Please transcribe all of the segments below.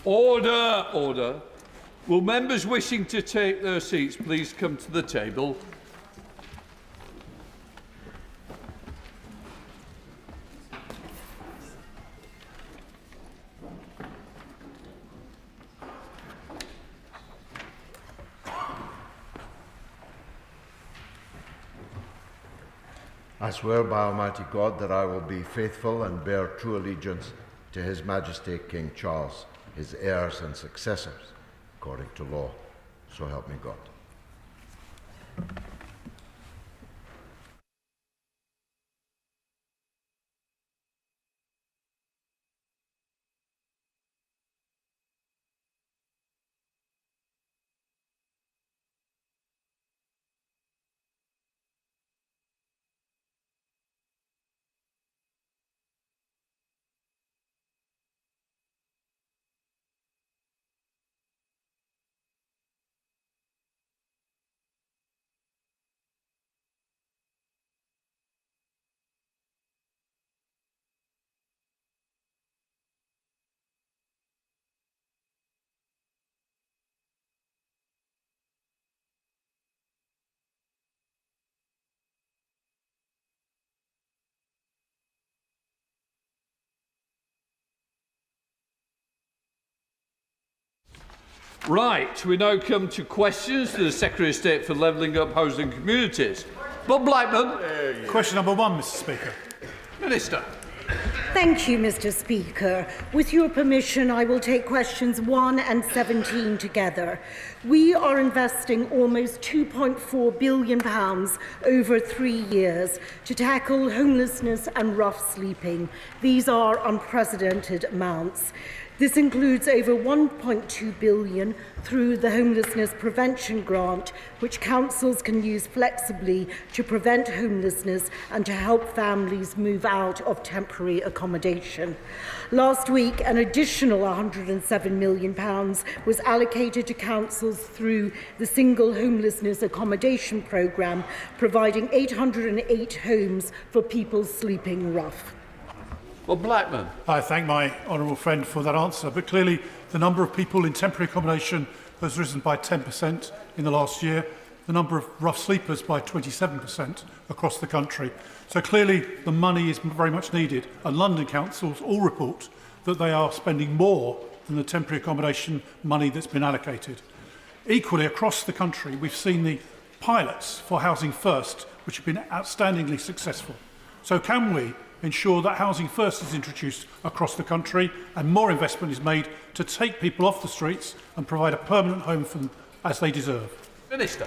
Order, order. Will members wishing to take their seats please come to the table? I swear by Almighty God that I will be faithful and bear true allegiance to His Majesty King Charles, his heirs and successors, according to law. So help me God. Right, we now come to questions to the Secretary of State for Levelling Up Housing Communities. Bob Blackman. Question number 1, Mr. Speaker. Minister. Thank you, Mr. Speaker. With your permission, I will take questions 1 and 17 together. We are investing almost £2.4 billion over 3 years to tackle homelessness and rough sleeping. These are unprecedented amounts. This includes over £1.2 billion through the Homelessness Prevention Grant, which councils can use flexibly to prevent homelessness and to help families move out of temporary accommodation. Last week, an additional £107 million was allocated to councils through the Single Homelessness Accommodation Programme, providing 808 homes for people sleeping rough. Well, Blackman. I thank my honourable friend for that answer, but clearly the number of people in temporary accommodation has risen by 10% in the last year, the number of rough sleepers by 27% across the country. So clearly the money is very much needed, and London councils all report that they are spending more than the temporary accommodation money that's been allocated. Equally, across the country, we've seen the pilots for Housing First, which have been outstandingly successful. So can we ensure that Housing First is introduced across the country and more investment is made to take people off the streets and provide a permanent home for them as they deserve? Minister.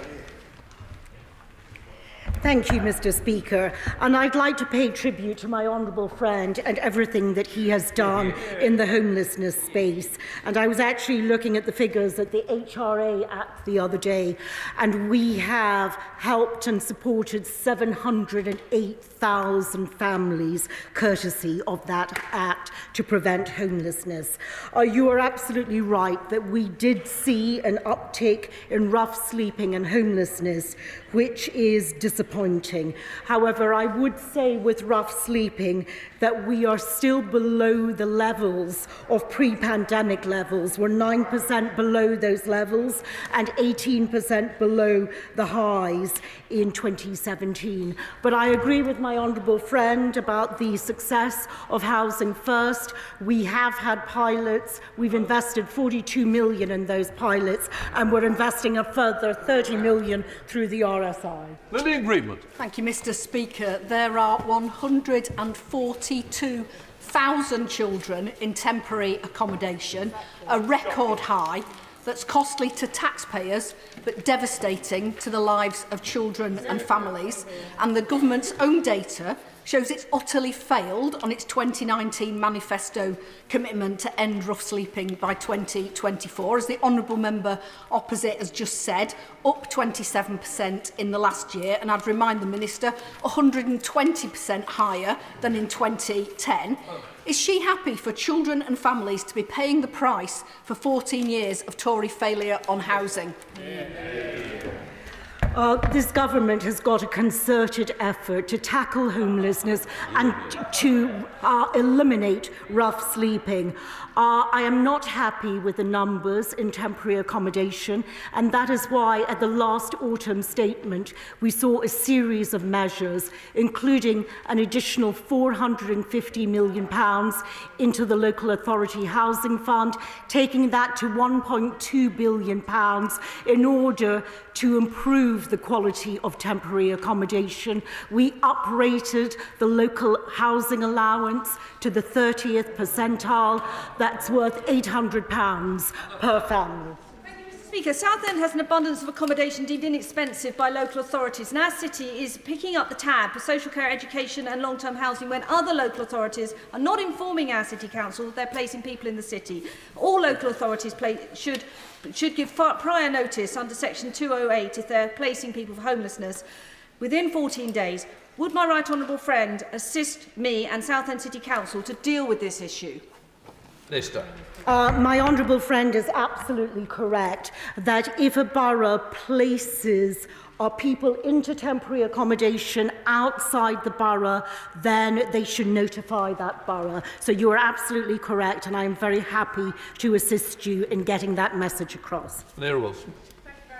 Thank you, Mr. Speaker. And I'd like to pay tribute to my honourable friend and everything that he has done in the homelessness space. And I was actually looking at the figures at the HRA Act the other day, and we have helped and supported 708,000 families courtesy of that Act to prevent homelessness. You are absolutely right that we did see an uptick in rough sleeping and homelessness, which is disappointing. However, I would say with rough sleeping that we are still below the levels of pre-pandemic levels. We're 9% below those levels and 18% below the highs in 2017. But I agree with my honourable friend about the success of Housing First. We have had pilots. We've invested £42 million in those pilots, and we're investing a further £30 million through the RSI. Lillian Greenwood. Thank you, Mr. Speaker. There are 142,000 children in temporary accommodation, a record high that's costly to taxpayers but devastating to the lives of children and families. And the government's own data shows it's utterly failed on its 2019 manifesto commitment to end rough sleeping by 2024. As the honourable member opposite has just said, up 27% in the last year, and I'd remind the Minister, 120% higher than in 2010. Is she happy for children and families to be paying the price for 14 years of Tory failure on housing? This government has got a concerted effort to tackle homelessness and to eliminate rough sleeping. I am not happy with the numbers in temporary accommodation, and that is why at the last autumn statement we saw a series of measures, including an additional £450 million into the Local Authority Housing Fund, taking that to £1.2 billion in order to improve the quality of temporary accommodation. We uprated the local housing allowance to the 30th percentile. That's worth £800 per family. Speaker, Southend has an abundance of accommodation deemed inexpensive by local authorities, and our city is picking up the tab for social care, education and long-term housing when other local authorities are not informing our city council that they're placing people in the city. All local authorities should give prior notice under section 208 if they're placing people for homelessness within 14 days. Would my right honourable friend assist me and Southend City Council to deal with this issue? Minister. My honourable friend is absolutely correct that if a borough places people into temporary accommodation outside the borough, then they should notify that borough. So you are absolutely correct, and I am very happy to assist you in getting that message across. Neil Wilson.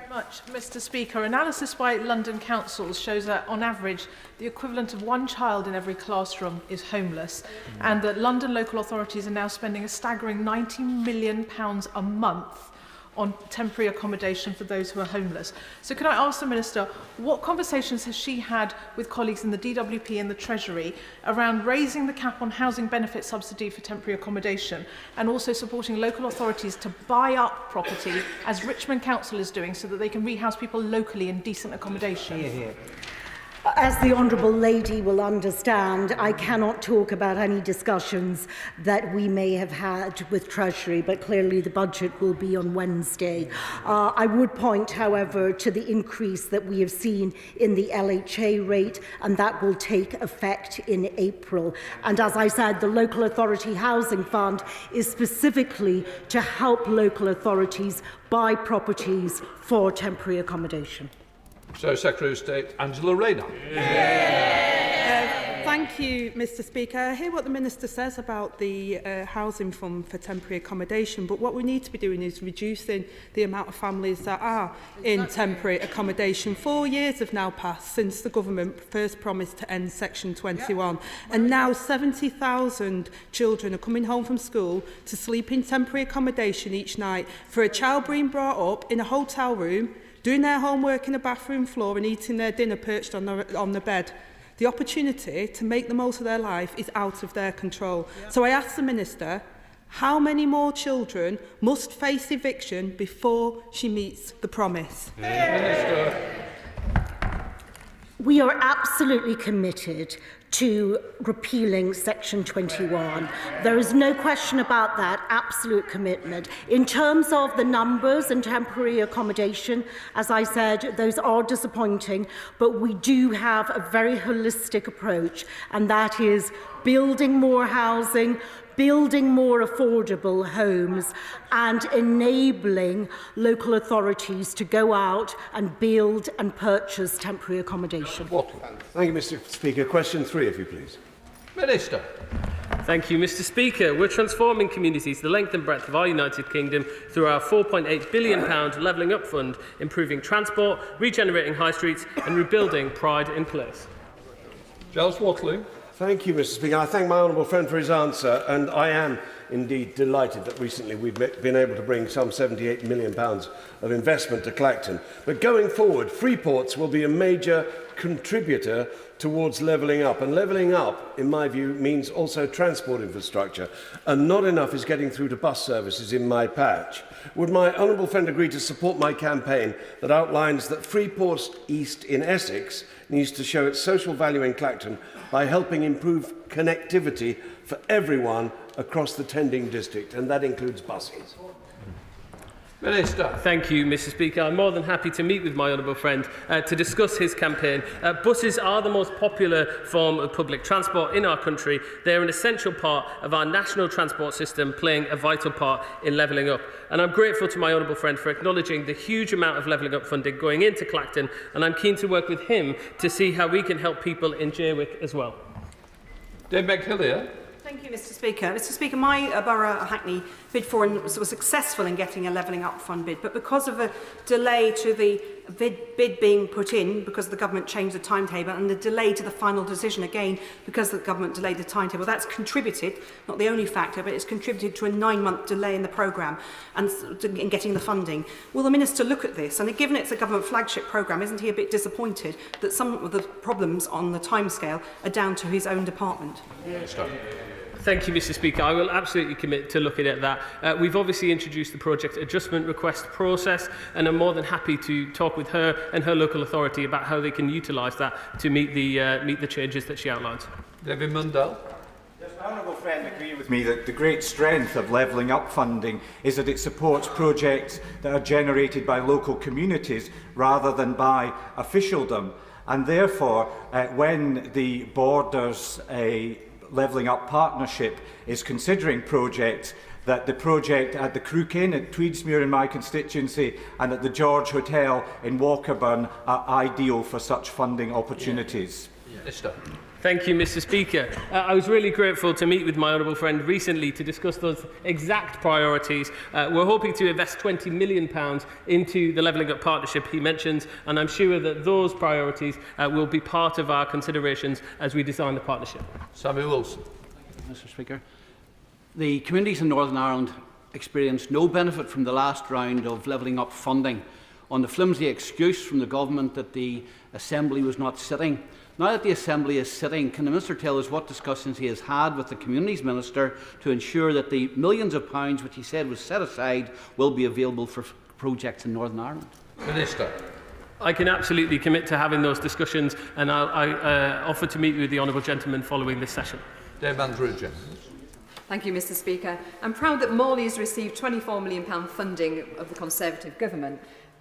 Much, Mr. Speaker. Analysis by London councils shows that, on average, the equivalent of one child in every classroom is homeless, and that London local authorities are now spending a staggering £90 million a month on temporary accommodation for those who are homeless. So can I ask the Minister, what conversations has she had with colleagues in the DWP and the Treasury around raising the cap on housing benefit subsidy for temporary accommodation and also supporting local authorities to buy up property, as Richmond Council is doing, so that they can rehouse people locally in decent accommodation? As the Honourable Lady will understand, I cannot talk about any discussions that we may have had with Treasury, but clearly the budget will be on Wednesday. I would point, however, to the increase that we have seen in the LHA rate, and that will take effect in April. And as I said, the Local Authority Housing Fund is specifically to help local authorities buy properties for temporary accommodation. So, Secretary of State Angela Rayner. Thank you, Mr. Speaker. I hear what the Minister says about the housing fund for temporary accommodation, but what we need to be doing is reducing the amount of families that are in temporary accommodation. 4 years have now passed since the government first promised to end Section 21, and now 70,000 children are coming home from school to sleep in temporary accommodation each night for a child being brought up in a hotel room, doing their homework in a bathroom floor and eating their dinner perched on the bed. The opportunity to make the most of their life is out of their control. So I ask the Minister, how many more children must face eviction before she meets the promise? Minister. We are absolutely committed to repealing Section 21. There is no question about that, absolute commitment. In terms of the numbers and temporary accommodation, as I said, those are disappointing, but we do have a very holistic approach, and that is building more housing, building more affordable homes, and enabling local authorities to go out and build and purchase temporary accommodation. Thank you, Mr. Speaker. Question 3, if you please. Minister. Thank you, Mr. Speaker. We're transforming communities the length and breadth of our United Kingdom through our £4.8 billion Levelling Up Fund, improving transport, regenerating high streets and rebuilding pride in place. Giles Watling. Thank you, Mr. Speaker. I thank my honourable friend for his answer, and I am indeed delighted that recently we've been able to bring some £78 million of investment to Clacton. But going forward, free ports will be a major contributor towards levelling up. And levelling up, in my view, means also transport infrastructure. And not enough is getting through to bus services in my patch. Would my honourable friend agree to support my campaign that outlines that Freeport East in Essex needs to show its social value in Clacton by helping improve connectivity for everyone across the Tending district, and that includes buses? Minister. Thank you, Mr. Speaker. I'm more than happy to meet with my honourable friend to discuss his campaign. Buses are the most popular form of public transport in our country. They're an essential part of our national transport system, playing a vital part in levelling up. And I'm grateful to my honourable friend for acknowledging the huge amount of levelling up funding going into Clacton, and I'm keen to work with him to see how we can help people in Jaywick as well. Dave McHillier. Thank you, Mr. Speaker. Mr. Speaker, my borough, Hackney, bid for and was successful in getting a levelling up fund bid, but because of a delay to the bid being put in, because the government changed the timetable, and the delay to the final decision again because the government delayed the timetable, that's contributed, not the only factor, but it's contributed to a 9-month delay in the programme and in getting the funding. Will the Minister look at this? And given it's a government flagship programme, isn't he a bit disappointed that some of the problems on the timescale are down to his own department? Thank you, Mr. Speaker. I will absolutely commit to looking at that. We've obviously introduced the project adjustment request process, and I'm more than happy to talk with her and her local authority about how they can utilise that to meet the changes that she outlines. David Mundell. Does my honourable friend agree with me that the great strength of levelling up funding is that it supports projects that are generated by local communities rather than by officialdom, and therefore when the Borders Levelling Up Partnership is considering projects, that the project at the Crook Inn at Tweedsmuir in my constituency and at the George Hotel in Walkerburn are ideal for such funding opportunities. Thank you, Mr. Speaker. I was really grateful to meet with my honourable friend recently to discuss those exact priorities. We're hoping to invest £20 million into the Levelling Up Partnership he mentions, and I'm sure that those priorities will be part of our considerations as we design the partnership. Samuel Wilson. Mr. Speaker. The communities in Northern Ireland experienced no benefit from the last round of levelling up funding on the flimsy excuse from the government that the Assembly was not sitting. Now that the Assembly is sitting, can the Minister tell us what discussions he has had with the Communities Minister to ensure that the millions of pounds which he said was set aside will be available for projects in Northern Ireland? Minister. I can absolutely commit to having those discussions, and I offer to meet with the honourable gentleman following this session. Dave Andrews. Thank you, Mr. Speaker. I'm proud that Morley has received £24 million funding of the Conservative government.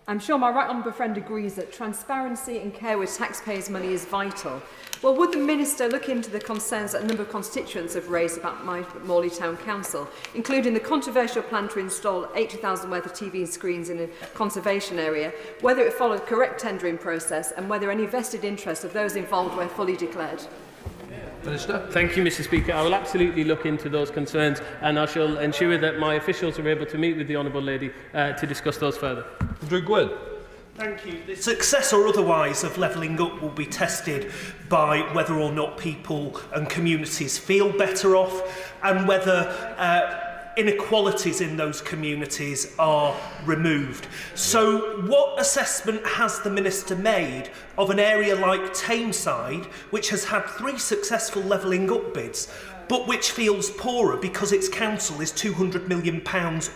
I'm sure my right honourable friend agrees that transparency and care with taxpayers' money is vital. Well, would the Minister look into the concerns that a number of constituents have raised about my Morley Town Council, including the controversial plan to install 80,000 worth of TV screens in a conservation area, whether it followed correct tendering process and whether any vested interest of those involved were fully declared? Minister. Thank you, Mr. Speaker. I will absolutely look into those concerns, and I shall ensure that my officials are able to meet with the honourable lady to discuss those further. Drew Gwynn. Thank you. The success or otherwise of levelling up will be tested by whether or not people and communities feel better off, and whether inequalities in those communities are removed. So what assessment has the Minister made of an area like Tameside, which has had 3 successful levelling up bids, but which feels poorer because its council is £200 million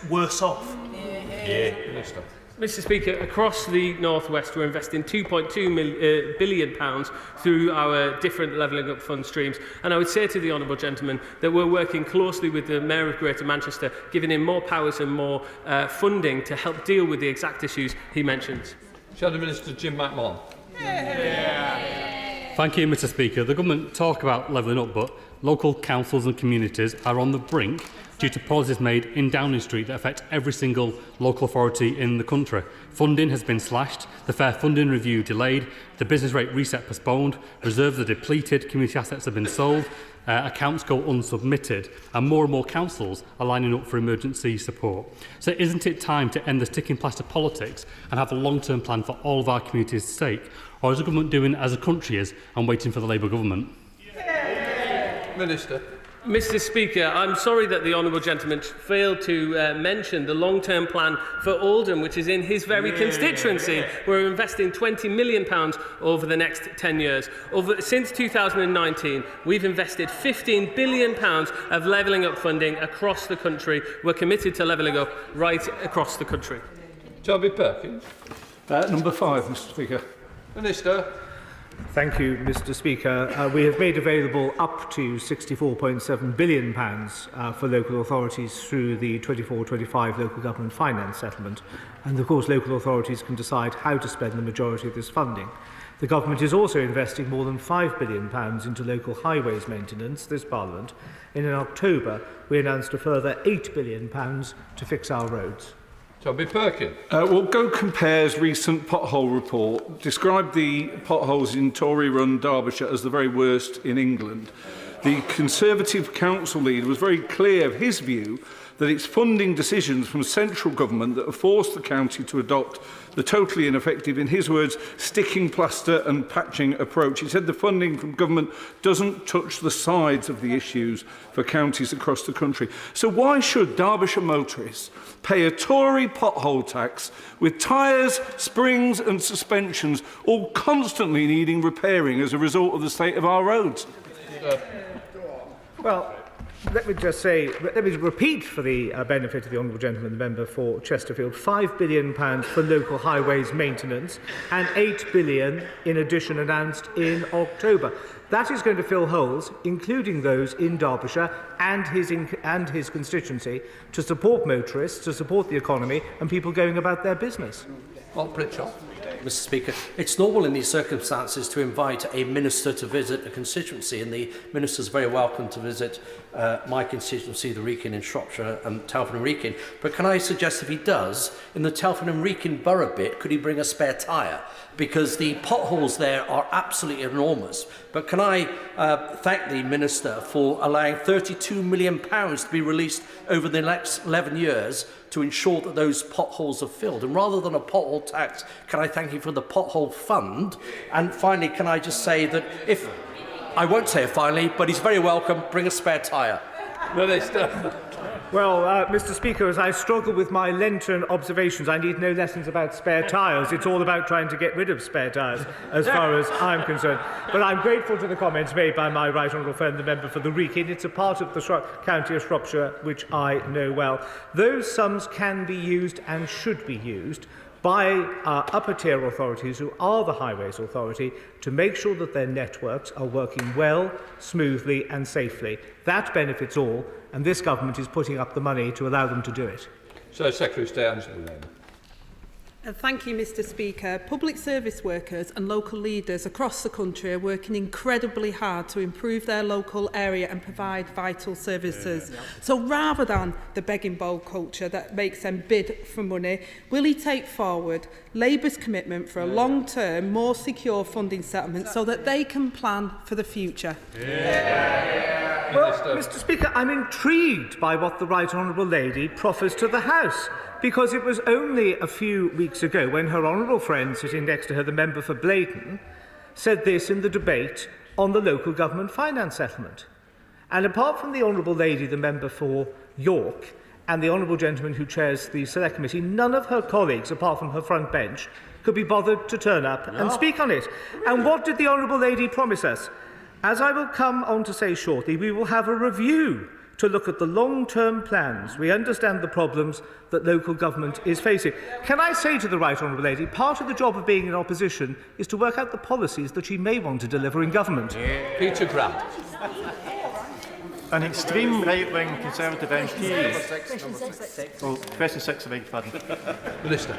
worse off? Minister. Mr. Speaker, across the North West, we're investing £2.2 billion through our different levelling up fund streams. And I would say to the honourable gentleman that we're working closely with the Mayor of Greater Manchester, giving him more powers and more funding to help deal with the exact issues he mentions. Shadow Minister Jim McMahon. Thank you, Mr. Speaker. The government talk about levelling up, but local councils and communities are on the brink due to policies made in Downing Street that affect every single local authority in the country. Funding has been slashed, the Fair Funding Review delayed, the business rate reset postponed, reserves are depleted, community assets have been sold, accounts go unsubmitted, and more councils are lining up for emergency support. So isn't it time to end the sticking plaster politics and have a long-term plan for all of our communities' sake? Or is the government doing as a country is and waiting for the Labour government? Minister. Mr. Speaker, I'm sorry that the honourable gentleman failed to mention the long-term plan for Oldham, which is in his very constituency. We're investing £20 million over the next 10 years. Since 2019, we've invested £15 billion of levelling up funding across the country. We're committed to levelling up right across the country. Toby Perkins. Number 5, Mr. Speaker. Minister. Thank you, Mr Speaker. We have made available up to £64.7 billion for local authorities through the 24-25 local government finance settlement. And of course, local authorities can decide how to spend the majority of this funding. The government is also investing more than £5 billion into local highways maintenance this Parliament. And in October, we announced a further £8 billion to fix our roads. Toby Perkin. Well, Go Compare's recent pothole report described the potholes in Tory run Derbyshire as the very worst in England. The Conservative council leader was very clear of his view that it's funding decisions from central government that have forced the county to adopt the totally ineffective, in his words, sticking plaster and patching approach. He said the funding from government doesn't touch the sides of the issues for counties across the country. So why should Derbyshire motorists pay a Tory pothole tax with tyres, springs and suspensions all constantly needing repairing as a result of the state of our roads? Well, let me just say, let me repeat for the benefit of the honourable gentleman, the member for Chesterfield, £5 billion for local highways maintenance and £8 billion in addition announced in October. That is going to fill holes, including those in Derbyshire and his constituency, to support motorists, to support the economy and people going about their business. Well, Pritchard. Mr Speaker, it's normal in these circumstances to invite a minister to visit a constituency, and the minister is very welcome to visit my constituency, the Wrekin in Shropshire and Telford and Wrekin. But can I suggest if he does, in the Telford and Wrekin borough bit, could he bring a spare tyre? Because the potholes there are absolutely enormous. But can I thank the Minister for allowing £32 million to be released over the next 11 years to ensure that those potholes are filled. And rather than a pothole tax, can I thank you for the pothole fund? And finally, can I just say that if, I won't say it finally, but he's very welcome, bring a spare tyre. Well, Mr Speaker, as I struggle with my Lenten observations, I need no lessons about spare tyres. It's all about trying to get rid of spare tyres, as far as I'm concerned. But I'm grateful to the comments made by my right honourable friend, the member for the Wrekin. It's a part of the county of Shropshire which I know well. Those sums can be used and should be used by our upper-tier authorities, who are the Highways Authority, to make sure that their networks are working well, smoothly and safely. That benefits all, and this government is putting up the money to allow them to do it. So, Secretary of State Angela Rayner. Thank you, Mr Speaker. Public service workers and local leaders across the country are working incredibly hard to improve their local area and provide vital services. So rather than the begging bowl culture that makes them bid for money, will he take forward Labour's commitment for a long-term, more secure funding settlement so that they can plan for the future? Well, Mr Speaker, I'm intrigued by what the Right Honourable Lady proffers to the House, because it was only a few weeks ago when her honourable friend sitting next to her, the member for Blaydon, said this in the debate on the local government finance settlement. And apart from the honourable lady, the member for York, and the honourable gentleman who chairs the Select Committee, none of her colleagues, apart from her front bench, could be bothered to turn up and speak on it. And what did the honourable lady promise us? As I will come on to say shortly, we will have a review to look at the long-term plans. We understand the problems that local government is facing. Can I say to the Right Honourable Lady, part of the job of being in opposition is to work out the policies that she may want to deliver in government. Peter Grant. An extreme right-wing Conservative MP... question 6, I beg your pardon. Minister.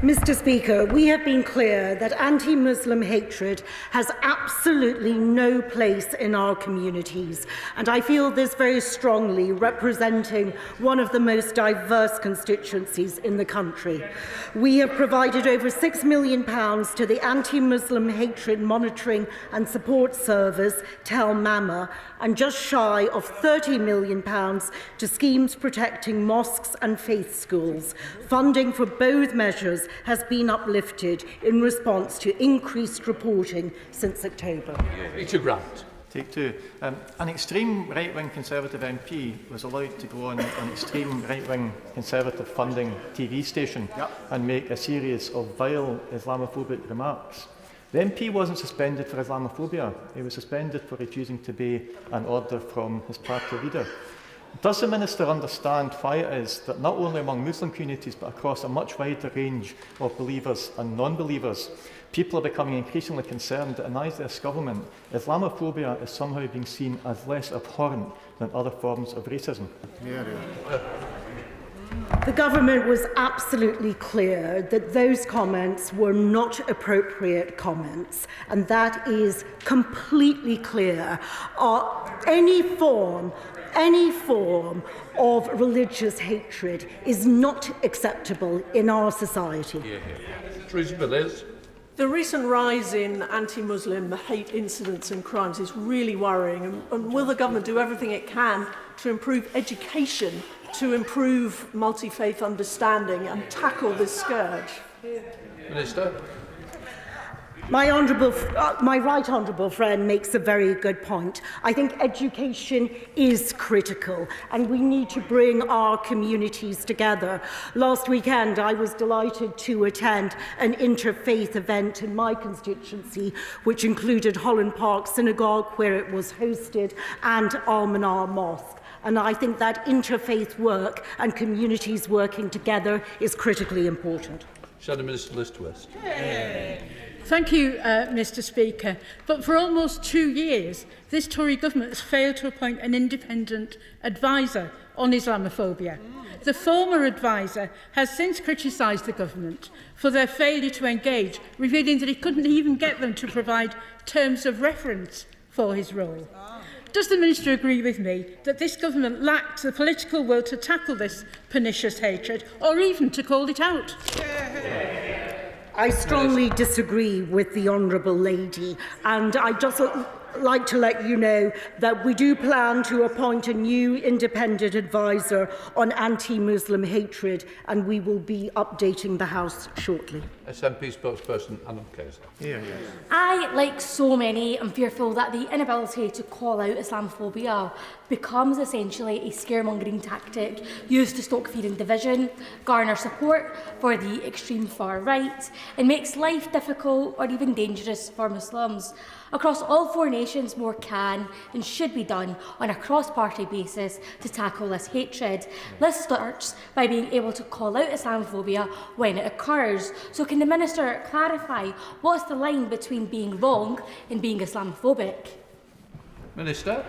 Mr Speaker, we have been clear that anti-Muslim hatred has absolutely no place in our communities, and I feel this very strongly representing one of the most diverse constituencies in the country. We have provided over £6 million to the Anti-Muslim Hatred Monitoring and Support Service, Tel Mama, and just shy of £30 million to schemes protecting mosques and faith schools. Funding for both measures has been uplifted in response to increased reporting since October. Peter Grant. Take two. An extreme right-wing Conservative MP was allowed to go on an extreme right-wing Conservative funding TV station and make a series of vile Islamophobic remarks. The MP wasn't suspended for Islamophobia. He was suspended for refusing to obey an order from his party leader. Does the Minister understand why it is that not only among Muslim communities but across a much wider range of believers and non-believers, people are becoming increasingly concerned that in the eyes of this government, Islamophobia is somehow being seen as less abhorrent than other forms of racism? The government was absolutely clear that those comments were not appropriate comments, and that is completely clear. Any form of religious hatred is not acceptable in our society. The recent rise in anti-Muslim hate incidents and crimes is really worrying, and will the government do everything it can to improve education, to improve multi-faith understanding and tackle this scourge? Minister. My right honourable friend makes a very good point. I think education is critical and we need to bring our communities together. Last weekend I was delighted to attend an interfaith event in my constituency which included Holland Park Synagogue, where it was hosted, and Al-Manar Mosque. And I think that interfaith work and communities working together is critically important. Shadow Minister List-West. Thank you, Mr Speaker. But for almost 2 years, this Tory government has failed to appoint an independent advisor on Islamophobia. The former advisor has since criticised the government for their failure to engage, revealing that he couldn't even get them to provide terms of reference for his role. Does the Minister agree with me that this government lacks the political will to tackle this pernicious hatred, or even to call it out? I strongly disagree with the Honourable Lady, and I just like to let you know that we do plan to appoint a new independent advisor on anti-Muslim hatred, and we will be updating the House shortly. SNP spokesperson Anna Kaiser. I, like so many, am fearful that the inability to call out Islamophobia becomes essentially a scaremongering tactic used to stoke fear and division, garner support for the extreme far right, and makes life difficult or even dangerous for Muslims. Across all 4 nations, more can and should be done on a cross-party basis to tackle this hatred. This starts by being able to call out Islamophobia when it occurs. So can the Minister clarify what's the line between being wrong and being Islamophobic? Minister.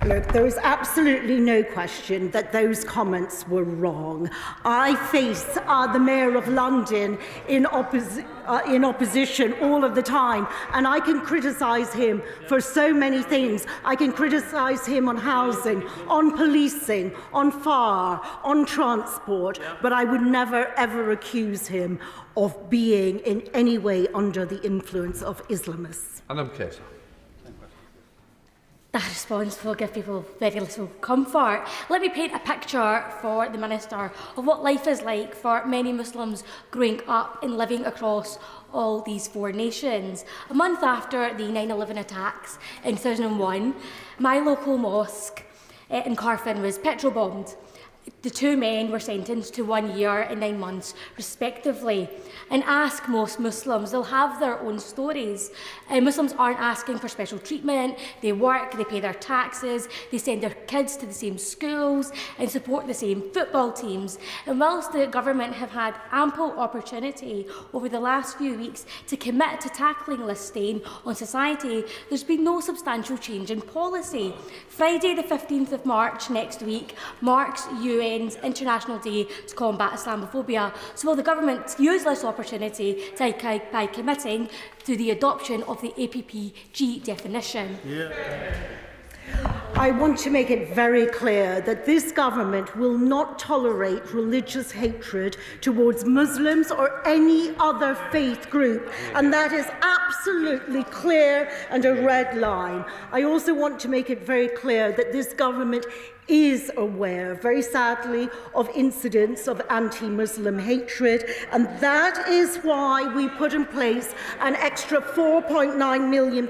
Look, there is absolutely no question that those comments were wrong. I face the Mayor of London in opposition all of the time, and I can criticise him for so many things. I can criticise him on housing, on policing, on fire, on transport, but I would never ever accuse him of being in any way under the influence of Islamists. Anna Kaiser. That response will give people very little comfort. Let me paint a picture for the Minister of what life is like for many Muslims growing up and living across all these 4 nations. A month after the 9/11 attacks in 2001, my local mosque in Carfin was petrol bombed. The 2 men were sentenced to 1 year and 9 months, respectively. And ask most Muslims, they'll have their own stories. Muslims aren't asking for special treatment. They work, they pay their taxes, they send their kids to the same schools and support the same football teams. And whilst the government have had ample opportunity over the last few weeks to commit to tackling this stain on society, there's been no substantial change in policy. Friday the 15th of March next week marks UN's International Day to Combat Islamophobia. So will the government use this opportunity by committing to the adoption of the APPG definition? I want to make it very clear that this government will not tolerate religious hatred towards Muslims or any other faith group, and that is absolutely clear and a red line. I also want to make it very clear that this government is aware, very sadly, of incidents of anti-Muslim hatred, and that is why we put in place an extra £4.9 million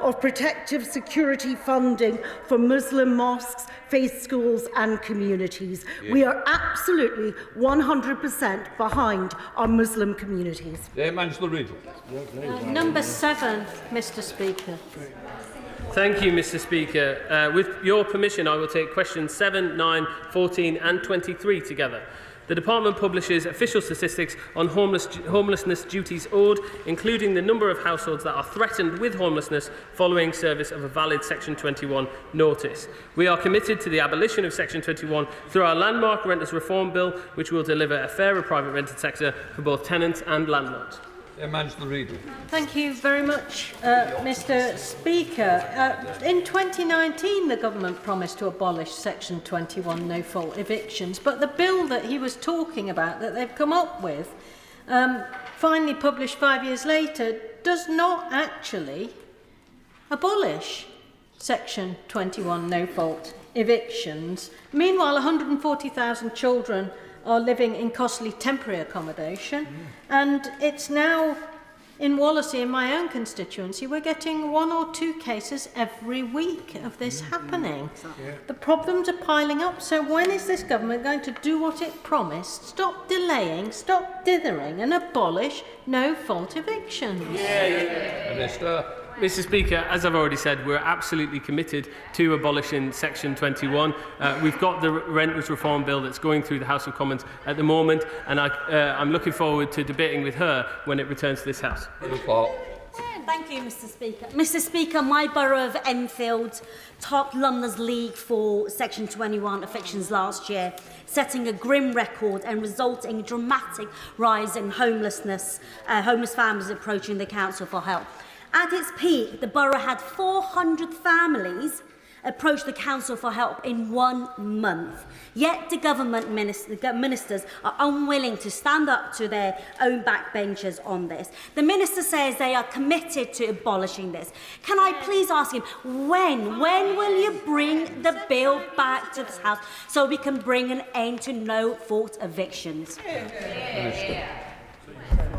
of protective security funding for Muslim mosques, faith schools and communities. We are absolutely 100% behind our Muslim communities. Angela Reid. Number 7, Mr Speaker. Thank you, Mr Speaker. With your permission, I will take questions 7, 9, 14 and 23 together. The Department publishes official statistics on homelessness duties owed, including the number of households that are threatened with homelessness following service of a valid Section 21 notice. We are committed to the abolition of Section 21 through our landmark Renters Reform Bill, which will deliver a fairer private rented sector for both tenants and landlords. Thank you very much, Mr Speaker. In 2019, the government promised to abolish Section 21 no-fault evictions, but the bill that he was talking about, that they've come up with, finally published 5 years later, does not actually abolish Section 21 no-fault evictions. Meanwhile, 140,000 children are living in costly temporary accommodation, and it's now in Wallasey, in my own constituency, we're getting 1 or 2 cases every week of this happening. The problems are piling up, so when is this government going to do what it promised? Stop delaying, stop dithering and abolish no-fault evictions. Mr Speaker, as I've already said, we're absolutely committed to abolishing Section 21. We've got the Renters Reform Bill that's going through the House of Commons at the moment, and I'm looking forward to debating with her when it returns to this House. Thank you, Mr Speaker. Mr Speaker, my borough of Enfield topped London's league for Section 21 evictions last year, setting a grim record and resulting in a dramatic rise in homelessness, homeless families approaching the Council for help. At its peak, the borough had 400 families approach the council for help in 1 month. Yet the government ministers are unwilling to stand up to their own backbenchers on this. The minister says they are committed to abolishing this. Can I please ask him, when will you bring the bill back to this House so we can bring an end to no-fault evictions?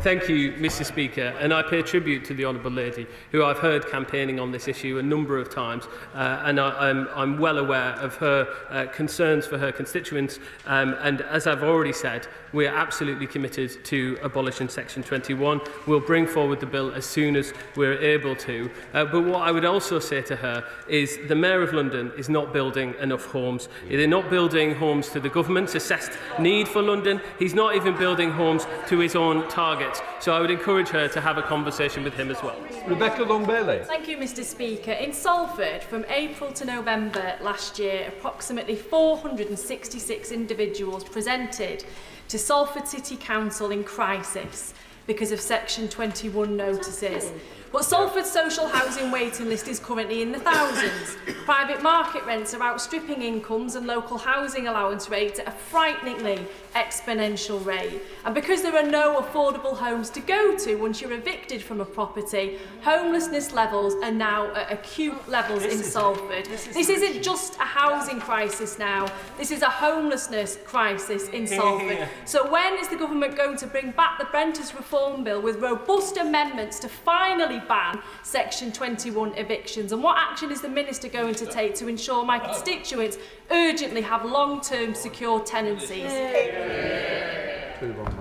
Thank you, Mr Speaker, and I pay tribute to the Honourable Lady, who I've heard campaigning on this issue a number of times, and I'm well aware of her concerns for her constituents, and as I've already said, we are absolutely committed to abolishing Section 21. We'll bring forward the bill as soon as we're able to, but what I would also say to her is the Mayor of London is not building enough homes. They're not building homes to the government's assessed need for London. He's not even building homes to his own target. So I would encourage her to have a conversation with him as well. Rebecca Long-Bailey. Thank you, Mr Speaker. In Salford, from April to November last year, approximately 466 individuals presented to Salford City Council in crisis because of Section 21 notices. But Salford's social housing waiting list is currently in the thousands. Private market rents are outstripping incomes and local housing allowance rates at a frighteningly exponential rate. And because there are no affordable homes to go to once you're evicted from a property, homelessness levels are now at acute levels in Salford. This isn't just a housing crisis now, this is a homelessness crisis in Salford. So when is the government going to bring back the Renters Reform Bill with robust amendments to finally ban Section 21 evictions? And what action is the Minister going to take to ensure my constituents urgently have long-term secure tenancies?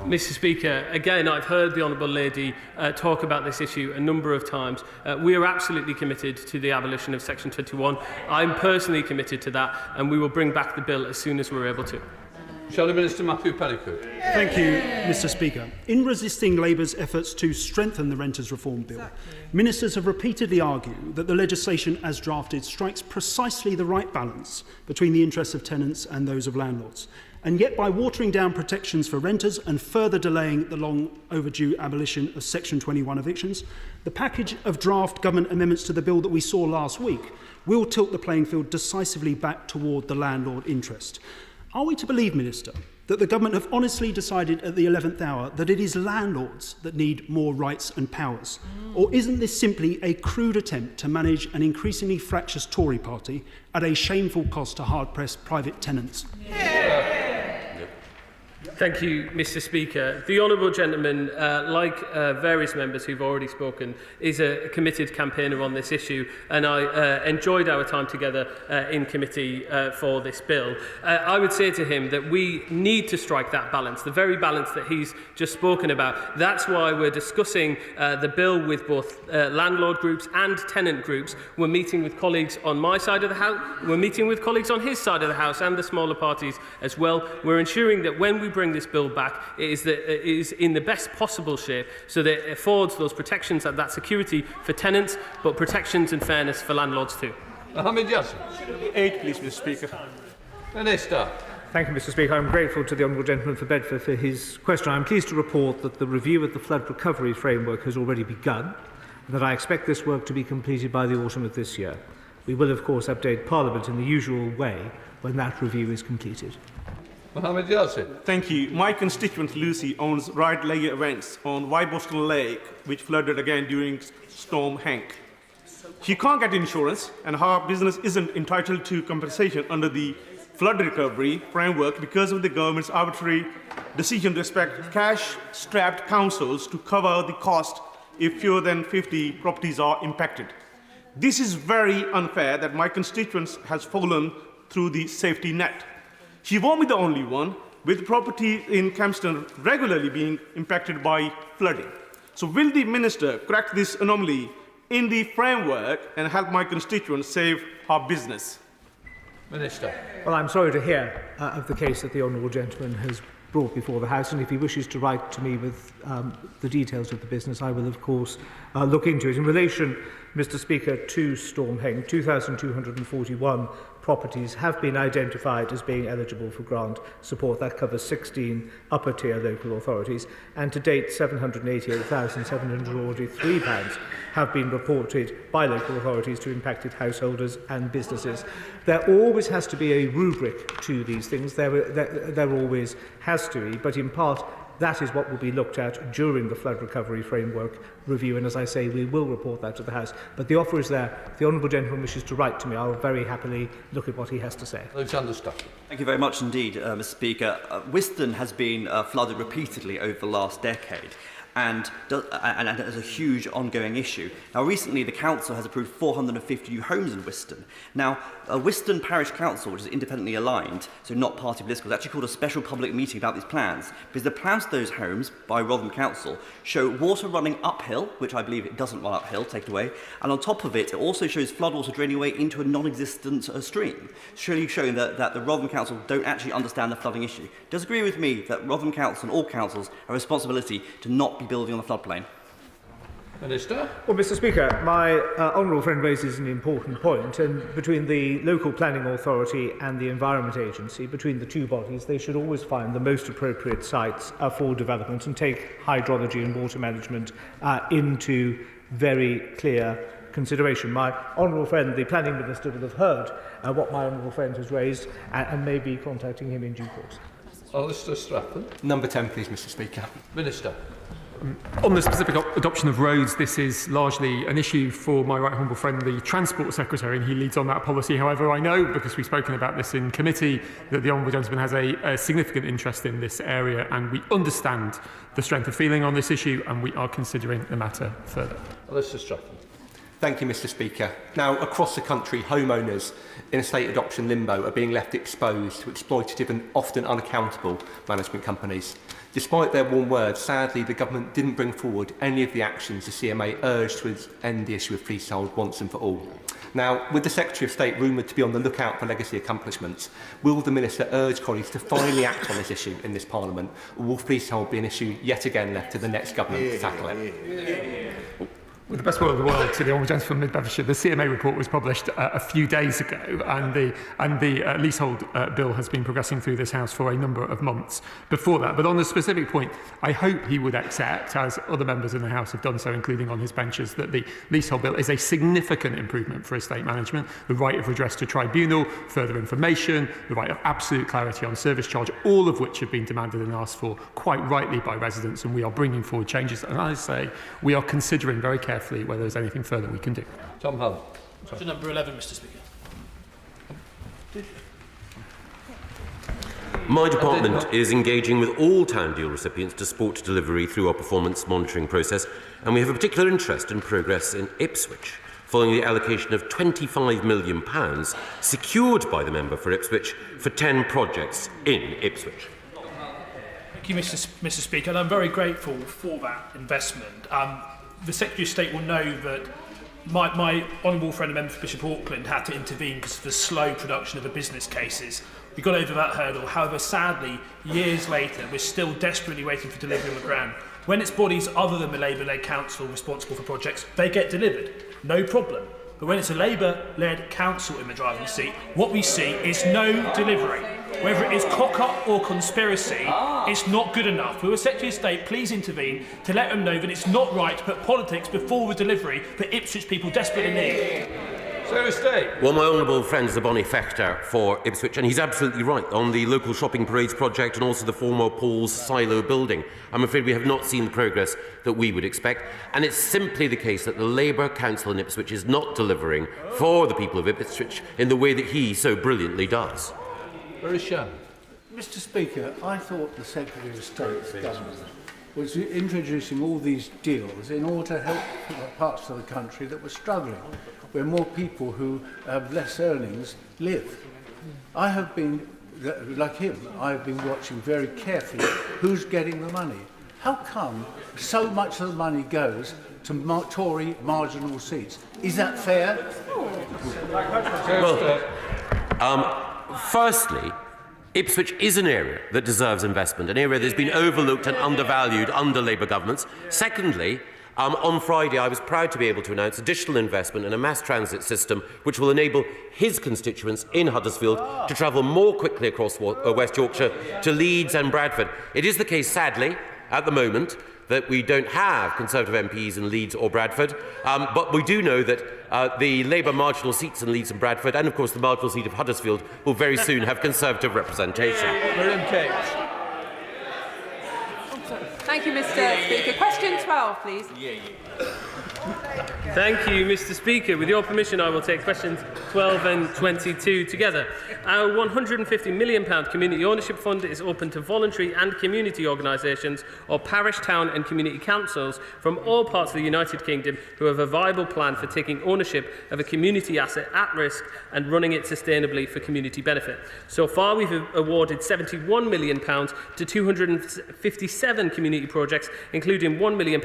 Mr Speaker, again, I've heard the Honourable Lady talk about this issue a number of times. We are absolutely committed to the abolition of Section 21. I'm personally committed to that, and we will bring back the bill as soon as we're able to. Shall the Minister Matthew Pennicook? Thank you, Mr Speaker. In resisting Labour's efforts to strengthen the Renters Reform Bill, ministers have repeatedly argued that the legislation as drafted strikes precisely the right balance between the interests of tenants and those of landlords. And yet, by watering down protections for renters and further delaying the long overdue abolition of Section 21 evictions, the package of draft government amendments to the bill that we saw last week will tilt the playing field decisively back toward the landlord interest. Are we to believe, Minister, that the government have honestly decided at the 11th hour that it is landlords that need more rights and powers? Or isn't this simply a crude attempt to manage an increasingly fractious Tory party at a shameful cost to hard-pressed private tenants? Thank you, Mr. Speaker. The honourable gentleman, like various members who've already spoken, is a committed campaigner on this issue, and I enjoyed our time together in committee for this bill. I would say to him that we need to strike that balance, the very balance that he's just spoken about. That's why we're discussing the bill with both landlord groups and tenant groups. We're meeting with colleagues on my side of the House, we're meeting with colleagues on his side of the House and the smaller parties as well. We're ensuring that when we bring this bill back, it is in the best possible shape so that it affords those protections and that security for tenants, but protections and fairness for landlords too. Mohammed Yassin. 8, please, Mr. Speaker. Minister. Thank you, Mr. Speaker. I'm grateful to the honourable gentleman for Bedford for his question. I'm pleased to report that the review of the flood recovery framework has already begun, and that I expect this work to be completed by the autumn of this year. We will, of course, update Parliament in the usual way when that review is completed. Mohammed Yassin. Thank you. My constituent Lucy owns ride layer events on Wyboston Lake, which flooded again during Storm Hank. She can't get insurance, and her business isn't entitled to compensation under the flood recovery framework because of the government's arbitrary decision to expect cash-strapped councils to cover the cost if fewer than 50 properties are impacted. This is very unfair that my constituent has fallen through the safety net. She won't be the only one, with property in Campston regularly being impacted by flooding. So will the Minister correct this anomaly in the framework and help my constituents save her business? Minister. Well, I'm sorry to hear of the case that the honourable gentleman has brought before the House, and if he wishes to write to me with the details of the business, I will, of course, look into it. In relation, Mr. Speaker, to Storm Heng, 2,241 properties have been identified as being eligible for grant support. That covers 16 upper-tier local authorities, and to date, £788,743 have been reported by local authorities to impacted householders and businesses. There always has to be a rubric to these things. There always has to be, but in part, that is what will be looked at during the flood recovery framework review, and as I say, we will report that to the House. But the offer is there. If the honourable gentleman wishes to write to me, I'll very happily look at what he has to say. Thank you very much indeed, Mr. Speaker. Wiston has been flooded repeatedly over the last decade, and is a huge ongoing issue. Now, recently, the Council has approved 450 new homes in Wiston. Now, Wiston Parish Council, which is independently aligned, so not party political, has actually called a special public meeting about these plans, because the plans for those homes by Rotherham Council show water running uphill, which I believe it doesn't run uphill, take it away, and on top of it, it also shows floodwater draining away into a non-existent stream, surely showing that the Rotherham Council don't actually understand the flooding issue. Does agree with me that Rotherham Council and all councils have a responsibility to not be building on the floodplain? Minister. Well, Mr. Speaker, my honourable friend raises an important point, and between the local planning authority and the Environment Agency, between the two bodies, they should always find the most appropriate sites for development and take hydrology and water management into very clear consideration. My honourable friend, the Planning Minister, will have heard what my honourable friend has raised and may be contacting him in due course. Alistair Stratton. Number 10, please, Mr. Speaker. Minister. On the specific adoption of roads, this is largely an issue for my right honourable friend, the Transport Secretary, and he leads on that policy. However, I know, because we've spoken about this in committee, that the honourable gentleman has a significant interest in this area, and we understand the strength of feeling on this issue, and we are considering the matter further. Alistair Stratton. Thank you, Mr. Speaker. Now, across the country, homeowners in estate adoption limbo are being left exposed to exploitative and often unaccountable management companies. Despite their warm words, sadly, the government didn't bring forward any of the actions the CMA urged to end the issue of freehold once and for all. Now, with the Secretary of State rumoured to be on the lookout for legacy accomplishments, will the Minister urge colleagues to finally act on this issue in this Parliament, or will freehold be an issue yet again left to the next government to tackle it? With the best will of the world to the honourable gentleman from Mid-Bedfordshire, the CMA report was published a few days ago, and the leasehold bill has been progressing through this House for a number of months before that. But on the specific point, I hope he would accept, as other members in the House have done so, including on his benches, that the leasehold bill is a significant improvement for estate management, the right of redress to tribunal, further information, the right of absolute clarity on service charge, all of which have been demanded and asked for quite rightly by residents, and we are bringing forward changes. And I say we are considering very carefully whether there's anything further we can do. Tom Hull. To number 11, Mr. Speaker. My department is engaging with all town deal recipients to support delivery through our performance monitoring process, and we have a particular interest in progress in Ipswich, following the allocation of £25 million secured by the member for Ipswich for 10 projects in Ipswich. Thank you, Mr. Speaker, and I'm very grateful for that investment. The Secretary of State will know that my honourable friend and member for Bishop Auckland had to intervene because of the slow production of the business cases. We got over that hurdle. However, sadly, years later, we're still desperately waiting for delivery on the ground. When it's bodies other than the Labour-led council responsible for projects, they get delivered, no problem. But when it's a Labour-led council in the driving seat, what we see is no delivery. Whether it is cock-up or conspiracy, it's not good enough. Will the Secretary of State please intervene to let them know that it's not right to put politics before the delivery that Ipswich people desperately need? Well, my honourable friend is a Bonnie Fechter for Ipswich, and he's absolutely right on the local shopping parades project and also the former Paul's silo building. I'm afraid we have not seen the progress that we would expect, and it's simply the case that the Labour Council in Ipswich is not delivering for the people of Ipswich in the way that he so brilliantly does. Mr. Speaker, I thought the Secretary of State's government was introducing all these deals in order to help parts of the country that were struggling, where more people who have less earnings live. I have been, like him, I have been watching very carefully who's getting the money. How come so much of the money goes to Tory marginal seats? Is that fair? Firstly, Ipswich is an area that deserves investment, an area that has been overlooked and undervalued under Labour governments. Secondly, on Friday, I was proud to be able to announce additional investment in a mass transit system which will enable his constituents in Huddersfield to travel more quickly across West Yorkshire to Leeds and Bradford. It is the case, sadly, at the moment, that we don't have Conservative MPs in Leeds or Bradford, but we do know that the Labour marginal seats in Leeds and Bradford, and of course the marginal seat of Huddersfield, will very soon have Conservative representation. Thank you, Mr. Speaker. Question 12, please. Thank you, Mr. Speaker. With your permission, I will take questions 12 and 22 together. Our £150 million community ownership fund is open to voluntary and community organisations or parish, town and community councils from all parts of the United Kingdom who have a viable plan for taking ownership of a community asset at risk and running it sustainably for community benefit. So far, we've awarded £71 million to 257 community projects, including £1 million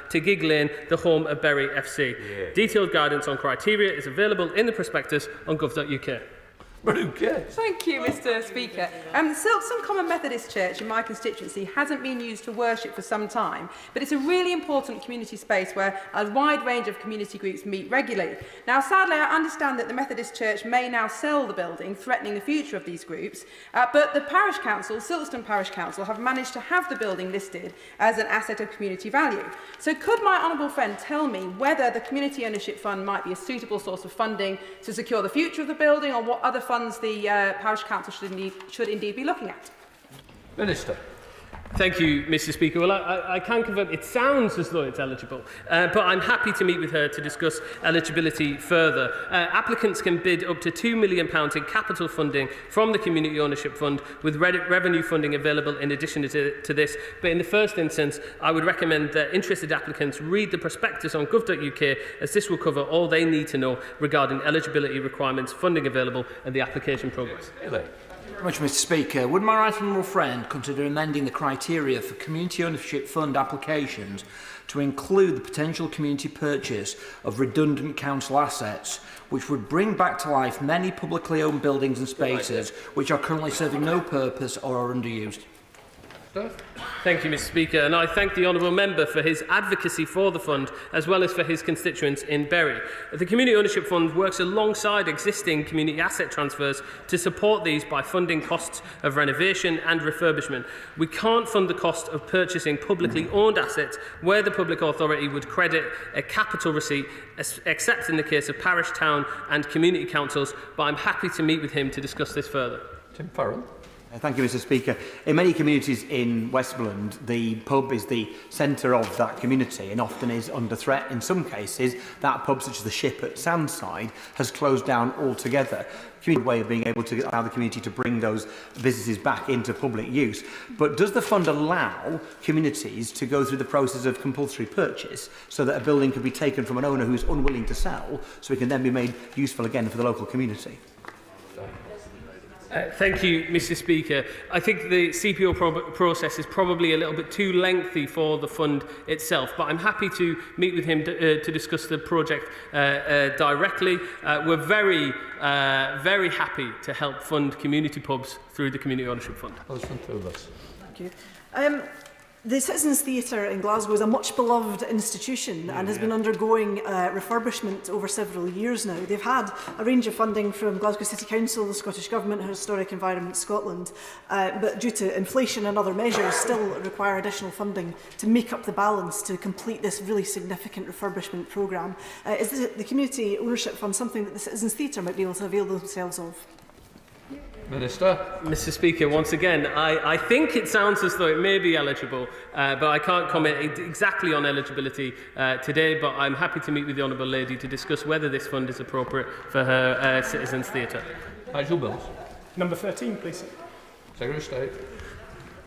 to Gig Lane, the home of Bury FC. Detailed guidance on criteria is available in the prospectus on gov.uk. Thank you, Mr. Speaker. Silkstone Common Methodist Church in my constituency hasn't been used for worship for some time, but it's a really important community space where a wide range of community groups meet regularly. Now, sadly, I understand that the Methodist Church may now sell the building, threatening the future of these groups, but the Parish Council, Silkstone Parish Council, have managed to have the building listed as an asset of community value. So could my honourable friend tell me whether the Community Ownership Fund might be a suitable source of funding to secure the future of the building, or what other funds the Parish Council should indeed be looking at? Minister. Thank you, Mr. Speaker. Well, I can confirm it sounds as though it's eligible, but I'm happy to meet with her to discuss eligibility further. Applicants can bid up to £2 million in capital funding from the Community Ownership Fund, with revenue funding available in addition to this. But in the first instance, I would recommend that interested applicants read the prospectus on gov.uk, as this will cover all they need to know regarding eligibility requirements, funding available and the application progress. Much, Mr. Speaker. Would my right honourable friend consider amending the criteria for Community Ownership Fund applications to include the potential community purchase of redundant council assets, which would bring back to life many publicly owned buildings and spaces which are currently serving no purpose or are underused? Thank you, Mr. Speaker, and I thank the honourable member for his advocacy for the fund, as well as for his constituents in Bury. The Community Ownership Fund works alongside existing community asset transfers to support these by funding costs of renovation and refurbishment. We can't fund the cost of purchasing publicly owned assets where the public authority would credit a capital receipt, except in the case of parish, town and community councils, but I'm happy to meet with him to discuss this further. Tim Farrell. Thank you, Mr. Speaker. In many communities in Westmoreland, the pub is the centre of that community and often is under threat. In some cases, that pub, such as the Ship at Sandside, has closed down altogether. Community way of being able to allow the community to bring those businesses back into public use. But does the fund allow communities to go through the process of compulsory purchase so that a building can be taken from an owner who's unwilling to sell, so it can then be made useful again for the local community? Thank you, Mr. Speaker. I think the CPO process is probably a little bit too lengthy for the fund itself, but I'm happy to meet with him to discuss the project directly. We're very happy to help fund community pubs through the Community Ownership Fund. Thank you. The Citizens Theatre in Glasgow is a much beloved institution and has been undergoing refurbishment over several years now. They've had a range of funding from Glasgow City Council, the Scottish Government, Historic Environment Scotland, but due to inflation and other measures still require additional funding to make up the balance to complete this really significant refurbishment programme. Is the Community Ownership Fund something that the Citizens Theatre might be able to avail themselves of? Minister. Mr. Speaker, once again, I think it sounds as though it may be eligible, but I can't comment exactly on eligibility today, but I'm happy to meet with the Honourable Lady to discuss whether this fund is appropriate for her Citizens Theatre. Nigel Bills. Number 13, please. Secretary of State.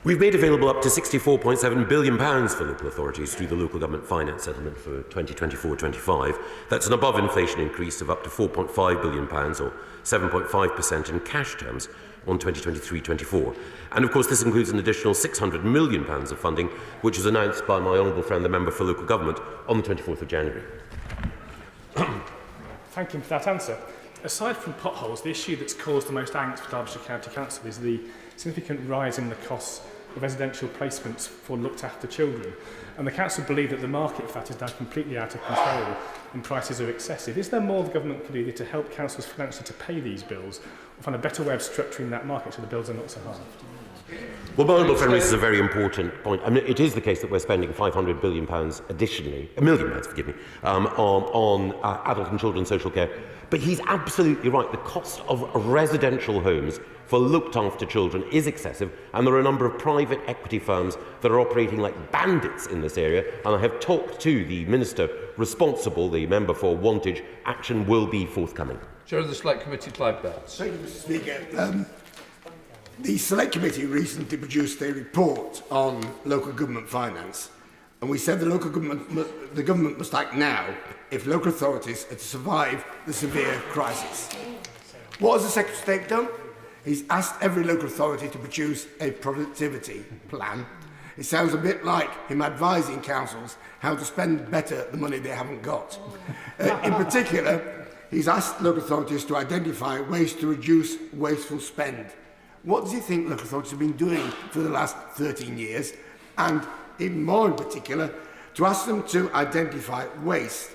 We've made available up to £64.7 billion for local authorities through the Local Government Finance Settlement for 2024-25. That's an above-inflation increase of up to £4.5 billion, or 7.5% in cash terms, on 2023-24. And of course, this includes an additional £600 million of funding, which was announced by my honourable friend, the Member for Local Government, on the 24th of January. Thank you for that answer. Aside from potholes, the issue that's caused the most angst for Derbyshire County Council is the significant rise in the costs of residential placements for looked after children. And the council believe that the market for that is now completely out of control and prices are excessive. Is there more the government can do to help councils financially to pay these bills, or find a better way of structuring that market so the bills are not so high? Well, my honourable friend, this is a very important point. I mean, it is the case that we're spending £500 billion additionally, £1 million, forgive me, on adult and children's social care. But he's absolutely right. The cost of residential homes for looked after children is excessive, and there are a number of private equity firms that are operating like bandits in this area. And I have talked to the minister responsible, the member for Wantage. Action will be forthcoming. Chair of the Select Committee, Clive Bells. Thank you, Mr. Speaker. The Select Committee recently produced a report on local government finance, and we said the government must act now if local authorities are to survive the severe crisis. What has the Secretary of State done? He's asked every local authority to produce a productivity plan. It sounds a bit like him advising councils how to spend better the money they haven't got. In particular, he's asked local authorities to identify ways to reduce wasteful spend. What does he think local authorities have been doing for the last 13 years? And even more in particular, to ask them to identify waste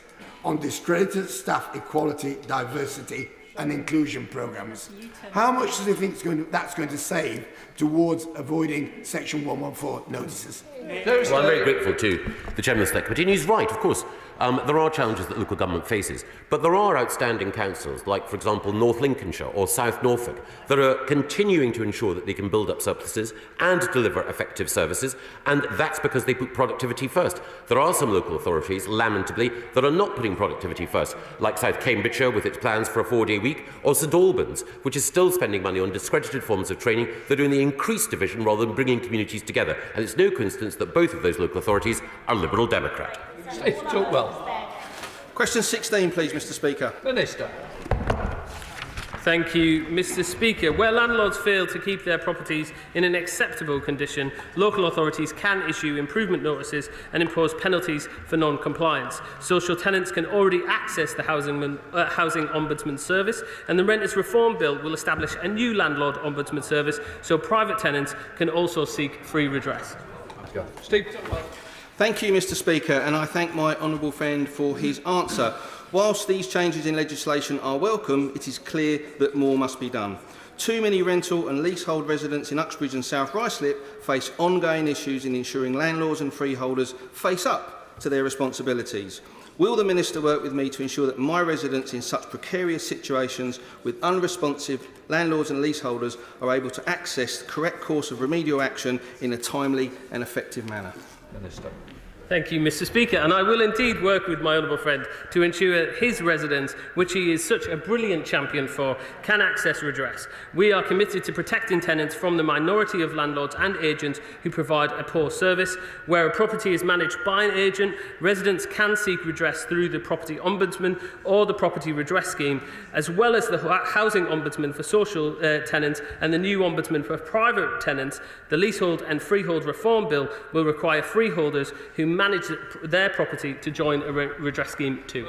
on discredited staff equality, diversity and inclusion programmes. How much does he think that's going to save towards avoiding Section 114 notices? Well, I'm very grateful to the Chairman of the Select Committee, and he's right, of course. There are challenges that local government faces, but there are outstanding councils, like, for example, North Lincolnshire or South Norfolk, that are continuing to ensure that they can build up surpluses and deliver effective services, and that's because they put productivity first. There are some local authorities, lamentably, that are not putting productivity first, like South Cambridgeshire with its plans for a 4-day week, or St Albans, which is still spending money on discredited forms of training that only increase division rather than bringing communities together. And it's no coincidence that both of those local authorities are Liberal Democrat. Question 16, please, Mr. Speaker. Minister. Thank you, Mr. Speaker. Where landlords fail to keep their properties in an acceptable condition, local authorities can issue improvement notices and impose penalties for non-compliance. Social tenants can already access the Housing Ombudsman Service, and the Renters Reform Bill will establish a new Landlord Ombudsman Service so private tenants can also seek free redress. Steve. Thank you, Mr. Speaker, and I thank my honourable friend for his answer. Whilst these changes in legislation are welcome, it is clear that more must be done. Too many rental and leasehold residents in Uxbridge and South Ruislip face ongoing issues in ensuring landlords and freeholders face up to their responsibilities? Will the Minister work with me to ensure that my residents in such precarious situations with unresponsive landlords and leaseholders are able to access the correct course of remedial action in a timely and effective manner? Minister. Thank you, Mr. Speaker, and I will indeed work with my honourable friend to ensure his residents, which he is such a brilliant champion for, can access redress. We are committed to protecting tenants from the minority of landlords and agents who provide a poor service. Where a property is managed by an agent, residents can seek redress through the Property Ombudsman or the Property Redress Scheme, as well as the Housing Ombudsman for social tenants and the new Ombudsman for private tenants. The Leasehold and Freehold Reform Bill will require freeholders who manage their property to join a redress scheme too.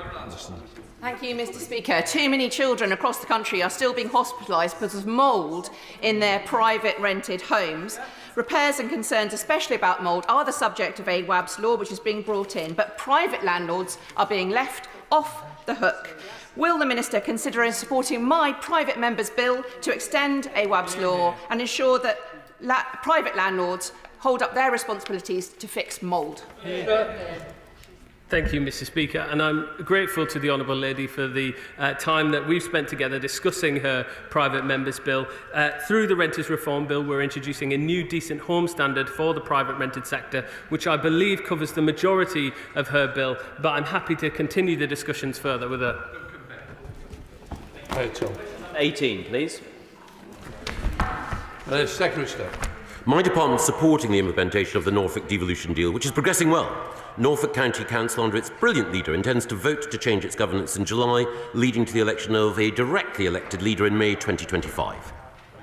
Thank you, Mr. Speaker. Too many children across the country are still being hospitalised because of mould in their private rented homes. Repairs and concerns, especially about mould, are the subject of AWAB's law, which is being brought in, but private landlords are being left off the hook. Will the Minister consider supporting my private member's bill to extend AWAB's law and ensure that private landlords hold up their responsibilities to fix mould? Thank you, Mr. Speaker, and I'm grateful to the Honourable Lady for the time that we've spent together discussing her private member's bill. Through the Renters Reform Bill, we're introducing a new decent home standard for the private rented sector, which I believe covers the majority of her bill, but I'm happy to continue the discussions further with her. 18, please. Secretary of State. My department is supporting the implementation of the Norfolk devolution deal, which is progressing well. Norfolk County Council, under its brilliant leader, intends to vote to change its governance in July, leading to the election of a directly elected leader in May 2025.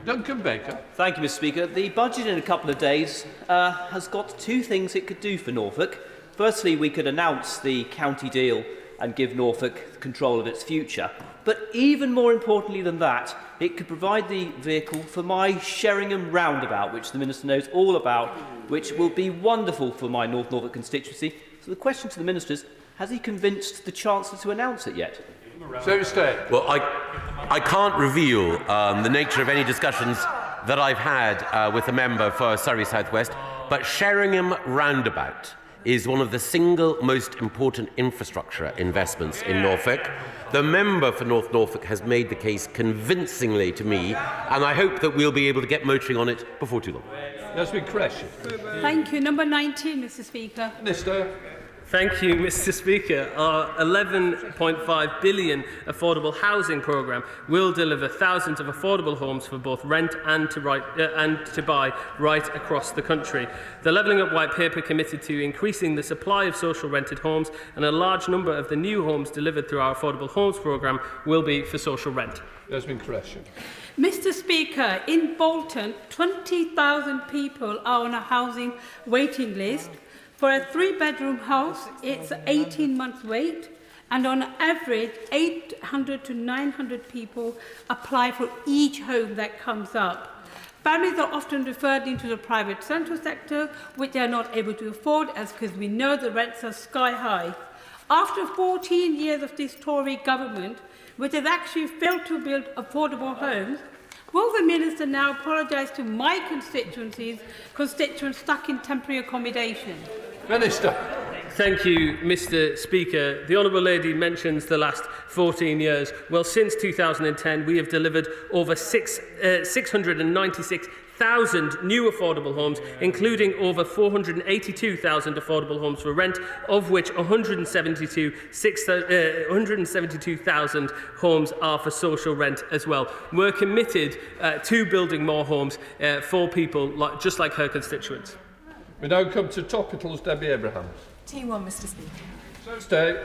Duncan Baker. Thank you, Mr. Speaker. The budget in a couple of days has got two things it could do for Norfolk. Firstly, we could announce the county deal and give Norfolk control of its future. But even more importantly than that, it could provide the vehicle for my Sheringham roundabout, which the Minister knows all about, which will be wonderful for my North Norfolk constituency. So the question to the Minister is, has he convinced the Chancellor to announce it yet? Secretary of State. Well, I can't reveal the nature of any discussions that I've had with a member for Surrey South West, but Sheringham roundabout is one of the single most important infrastructure investments in Norfolk. The member for North Norfolk has made the case convincingly to me, and I hope that we'll be able to get motoring on it before too long. That's been correction. Thank you. Number 19, Mr. Speaker. Minister. Thank you, Mr. Speaker. Our £11.5 billion affordable housing programme will deliver thousands of affordable homes for both rent and to buy right across the country. The Levelling Up White Paper committed to increasing the supply of social rented homes, and a large number of the new homes delivered through our affordable homes programme will be for social rent. There's been correction. Mr. Speaker, in Bolton, 20,000 people are on a housing waiting list. For a 3-bedroom house, it's 18 months wait, and on average, 800 to 900 people apply for each home that comes up. Families are often referred into the private central sector, which they are not able to afford, as because we know the rents are sky high. After 14 years of this Tory government, which has actually failed to build affordable homes, will the Minister now apologise to my constituents stuck in temporary accommodation? Minister. Thank you, Mr. Speaker. The Honourable Lady mentions the last 14 years. Well, since 2010, we have delivered over 696,000 new affordable homes, including over 482,000 affordable homes for rent, of which 172,000 homes are for social rent as well. We're committed to building more homes for people just like her constituents. We now come to Topicals, Debbie Abrahams. T1, Mr. Speaker. Stay.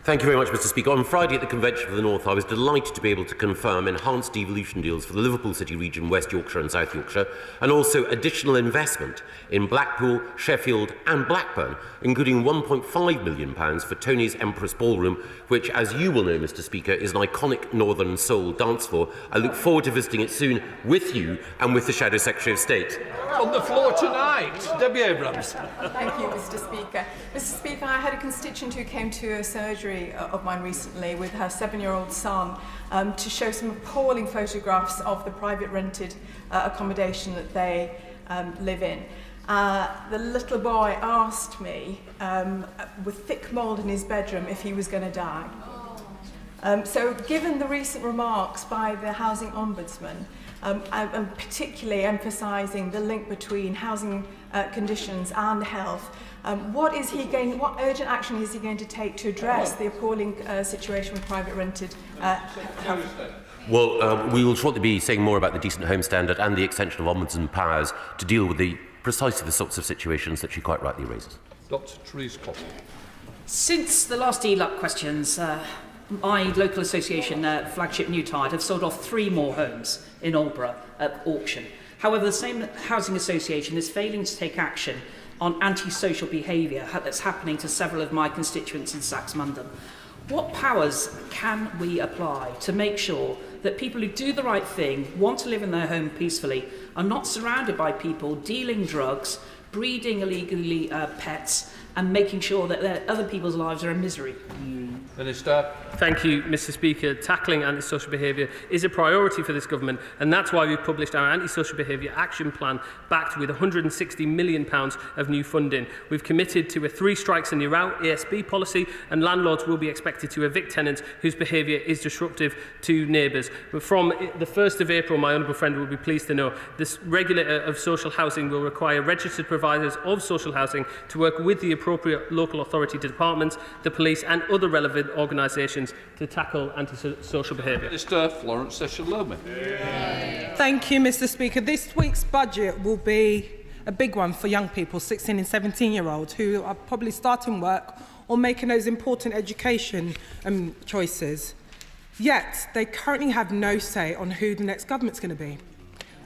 Thank you very much, Mr. Speaker. On Friday at the Convention for the North, I was delighted to be able to confirm enhanced devolution deals for the Liverpool City region, West Yorkshire and South Yorkshire, and also additional investment in Blackpool, Sheffield and Blackburn, including £1.5 million for Tony's Empress Ballroom, which, as you will know, Mr. Speaker, is an iconic Northern Soul dance floor. I look forward to visiting it soon with you and with the Shadow Secretary of State. On the floor tonight, Debbie Abrahams. Thank you, Mr. Speaker. Mr. Speaker, I had a constituent who came to a surgery of mine recently with her 7-year-old son to show some appalling photographs of the private rented accommodation that they live in. the little boy asked me, with thick mould in his bedroom, if he was going to die. So given the recent remarks by the Housing Ombudsman, I'm particularly emphasising the link between housing conditions and health, what urgent action is he going to take to address the appalling situation with private rented health? Well, we will shortly be saying more about the Decent Home Standard and the extension of Ombudsman powers to deal with precisely the sorts of situations that she quite rightly raises. Dr. Therese Cotter. Since the last ELUC questions, my local association, Flagship New Tide, have sold off 3 more homes in Aldborough at auction. However, the same housing association is failing to take action on antisocial behaviour that's happening to several of my constituents in Saxmundham. What powers can we apply to make sure that people who do the right thing, want to live in their home peacefully, are not surrounded by people dealing drugs, breeding illegally pets, and making sure that other people's lives are in misery? Minister. Thank you, Mr. Speaker. Tackling antisocial behaviour is a priority for this government, and that's why we've published our antisocial behaviour action plan, backed with £160 million of new funding. We've committed to a 3 strikes and you're out ASB policy, and landlords will be expected to evict tenants whose behaviour is disruptive to neighbours. From the 1st of April, my honourable friend will be pleased to know, this regulator of social housing will require registered providers of social housing to work with the appropriate local authority departments, the police and other relevant organisations to tackle antisocial behaviour. Minister Florence Session-Loman. Thank you, Mr. Speaker. This week's budget will be a big one for young people, 16 and 17-year-olds, who are probably starting work or making those important education choices. Yet, they currently have no say on who the next government's going to be.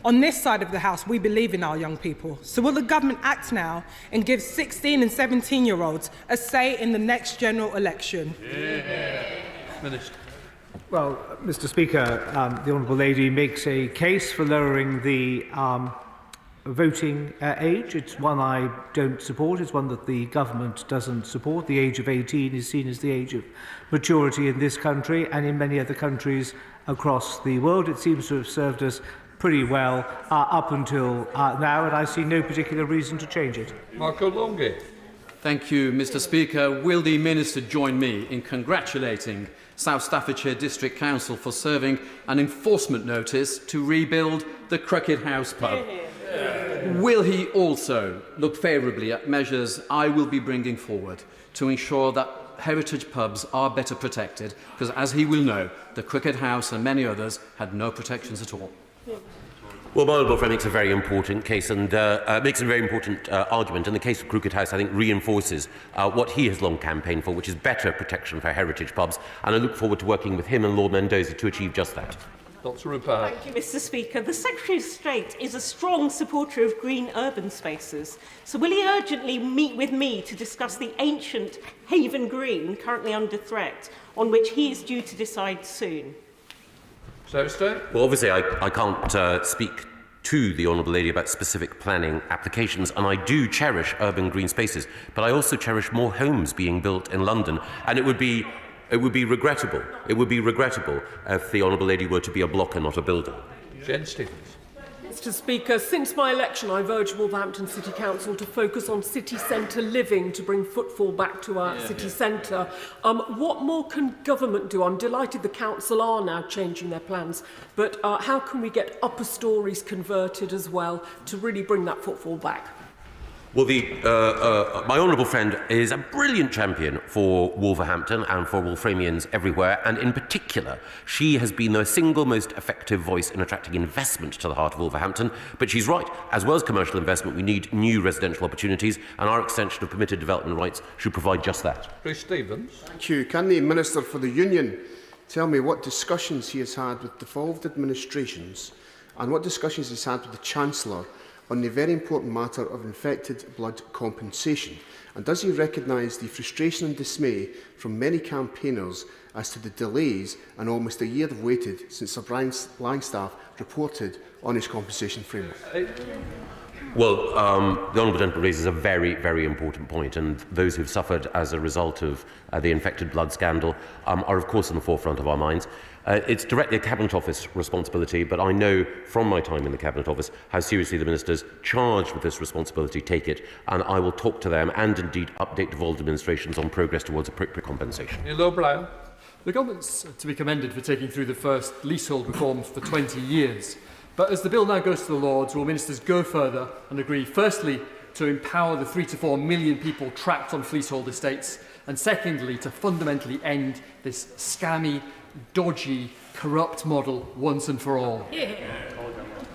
On this side of the House, we believe in our young people. So will the government act now and give 16 and 17-year-olds a say in the next general election? Minister. Well, Mr. Speaker, the Honourable Lady makes a case for lowering the voting age. It's one I don't support. It's one that the government doesn't support. The age of 18 is seen as the age of maturity in this country and in many other countries across the world. It seems to have served us pretty well up until now, and I see no particular reason to change it. Marco Longhi. Thank you, Mr. Speaker. Will the Minister join me in congratulating South Staffordshire District Council for serving an enforcement notice to rebuild the Crooked House pub? Will he also look favourably at measures I will be bringing forward to ensure that heritage pubs are better protected? Because, as he will know, the Crooked House and many others had no protections at all. Well, my honourable friend makes a very important case and makes a very important argument. And the case of Crooked House, I think, reinforces what he has long campaigned for, which is better protection for heritage pubs. And I look forward to working with him and Lord Mendoza to achieve just that. Dr. Rupert. Thank you, Mr. Speaker. The Secretary of State is a strong supporter of green urban spaces. So will he urgently meet with me to discuss the ancient Haven Green, currently under threat, on which he is due to decide soon? Well, obviously, I can't speak to the Honourable Lady about specific planning applications, and I do cherish urban green spaces, but I also cherish more homes being built in London, and it would be regrettable. It would be regrettable if the Honourable Lady were to be a blocker, not a builder. Jen Stevens. Mr. Speaker, since my election, I've urged Wolverhampton City Council to focus on city centre living to bring footfall back to our city centre. What more can government do? I'm delighted the council are now changing their plans, but how can we get upper storeys converted as well to really bring that footfall back? Well, my honourable friend is a brilliant champion for Wolverhampton and for Wolframians everywhere, and in particular, she has been the single most effective voice in attracting investment to the heart of Wolverhampton. But she's right, as well as commercial investment, we need new residential opportunities, and our extension of permitted development rights should provide just that. Chris Stevens. Thank you. Can the Minister for the Union tell me what discussions he has had with devolved administrations and what discussions he's had with the Chancellor on the very important matter of infected blood compensation? And does he recognise the frustration and dismay from many campaigners as to the delays and almost a year they've waited since Sir Brian Langstaff reported on his compensation framework? Well, the Honourable Gentleman raises a very, very important point, and those who've suffered as a result of the infected blood scandal are, of course, in the forefront of our minds. It's directly a Cabinet Office responsibility, but I know from my time in the Cabinet Office how seriously the ministers charged with this responsibility take it, and I will talk to them and indeed update devolved administrations on progress towards appropriate compensation. The government's to be commended for taking through the first leasehold reforms for 20 years. But as the bill now goes to the Lords, will ministers go further and agree, firstly, to empower the 3 to 4 million people trapped on leasehold estates, and secondly, to fundamentally end this scammy, dodgy, corrupt model once and for all?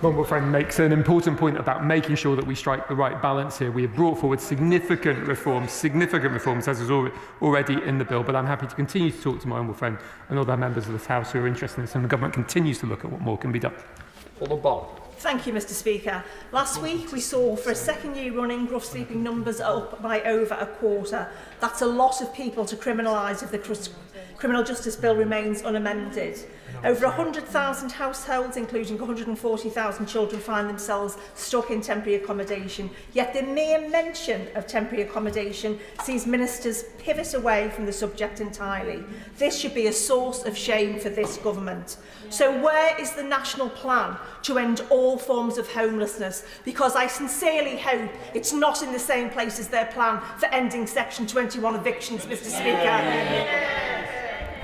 Honourable friend makes an important point about making sure that we strike the right balance here. We have brought forward significant reforms as is already in the bill, but I'm happy to continue to talk to my honourable friend and other members of this House who are interested in this, and the government continues to look at what more can be done. Thank you, Mr. Speaker. Last week we saw for a second year running rough sleeping numbers up by over a quarter. That's a lot of people to criminalise if the criminal justice bill remains unamended. Over 100,000 households, including 140,000 children, find themselves stuck in temporary accommodation. Yet the mere mention of temporary accommodation sees ministers pivot away from the subject entirely. This should be a source of shame for this government. So where is the national plan to end all forms of homelessness? Because I sincerely hope it's not in the same place as their plan for ending Section 21 evictions, Mr. Speaker.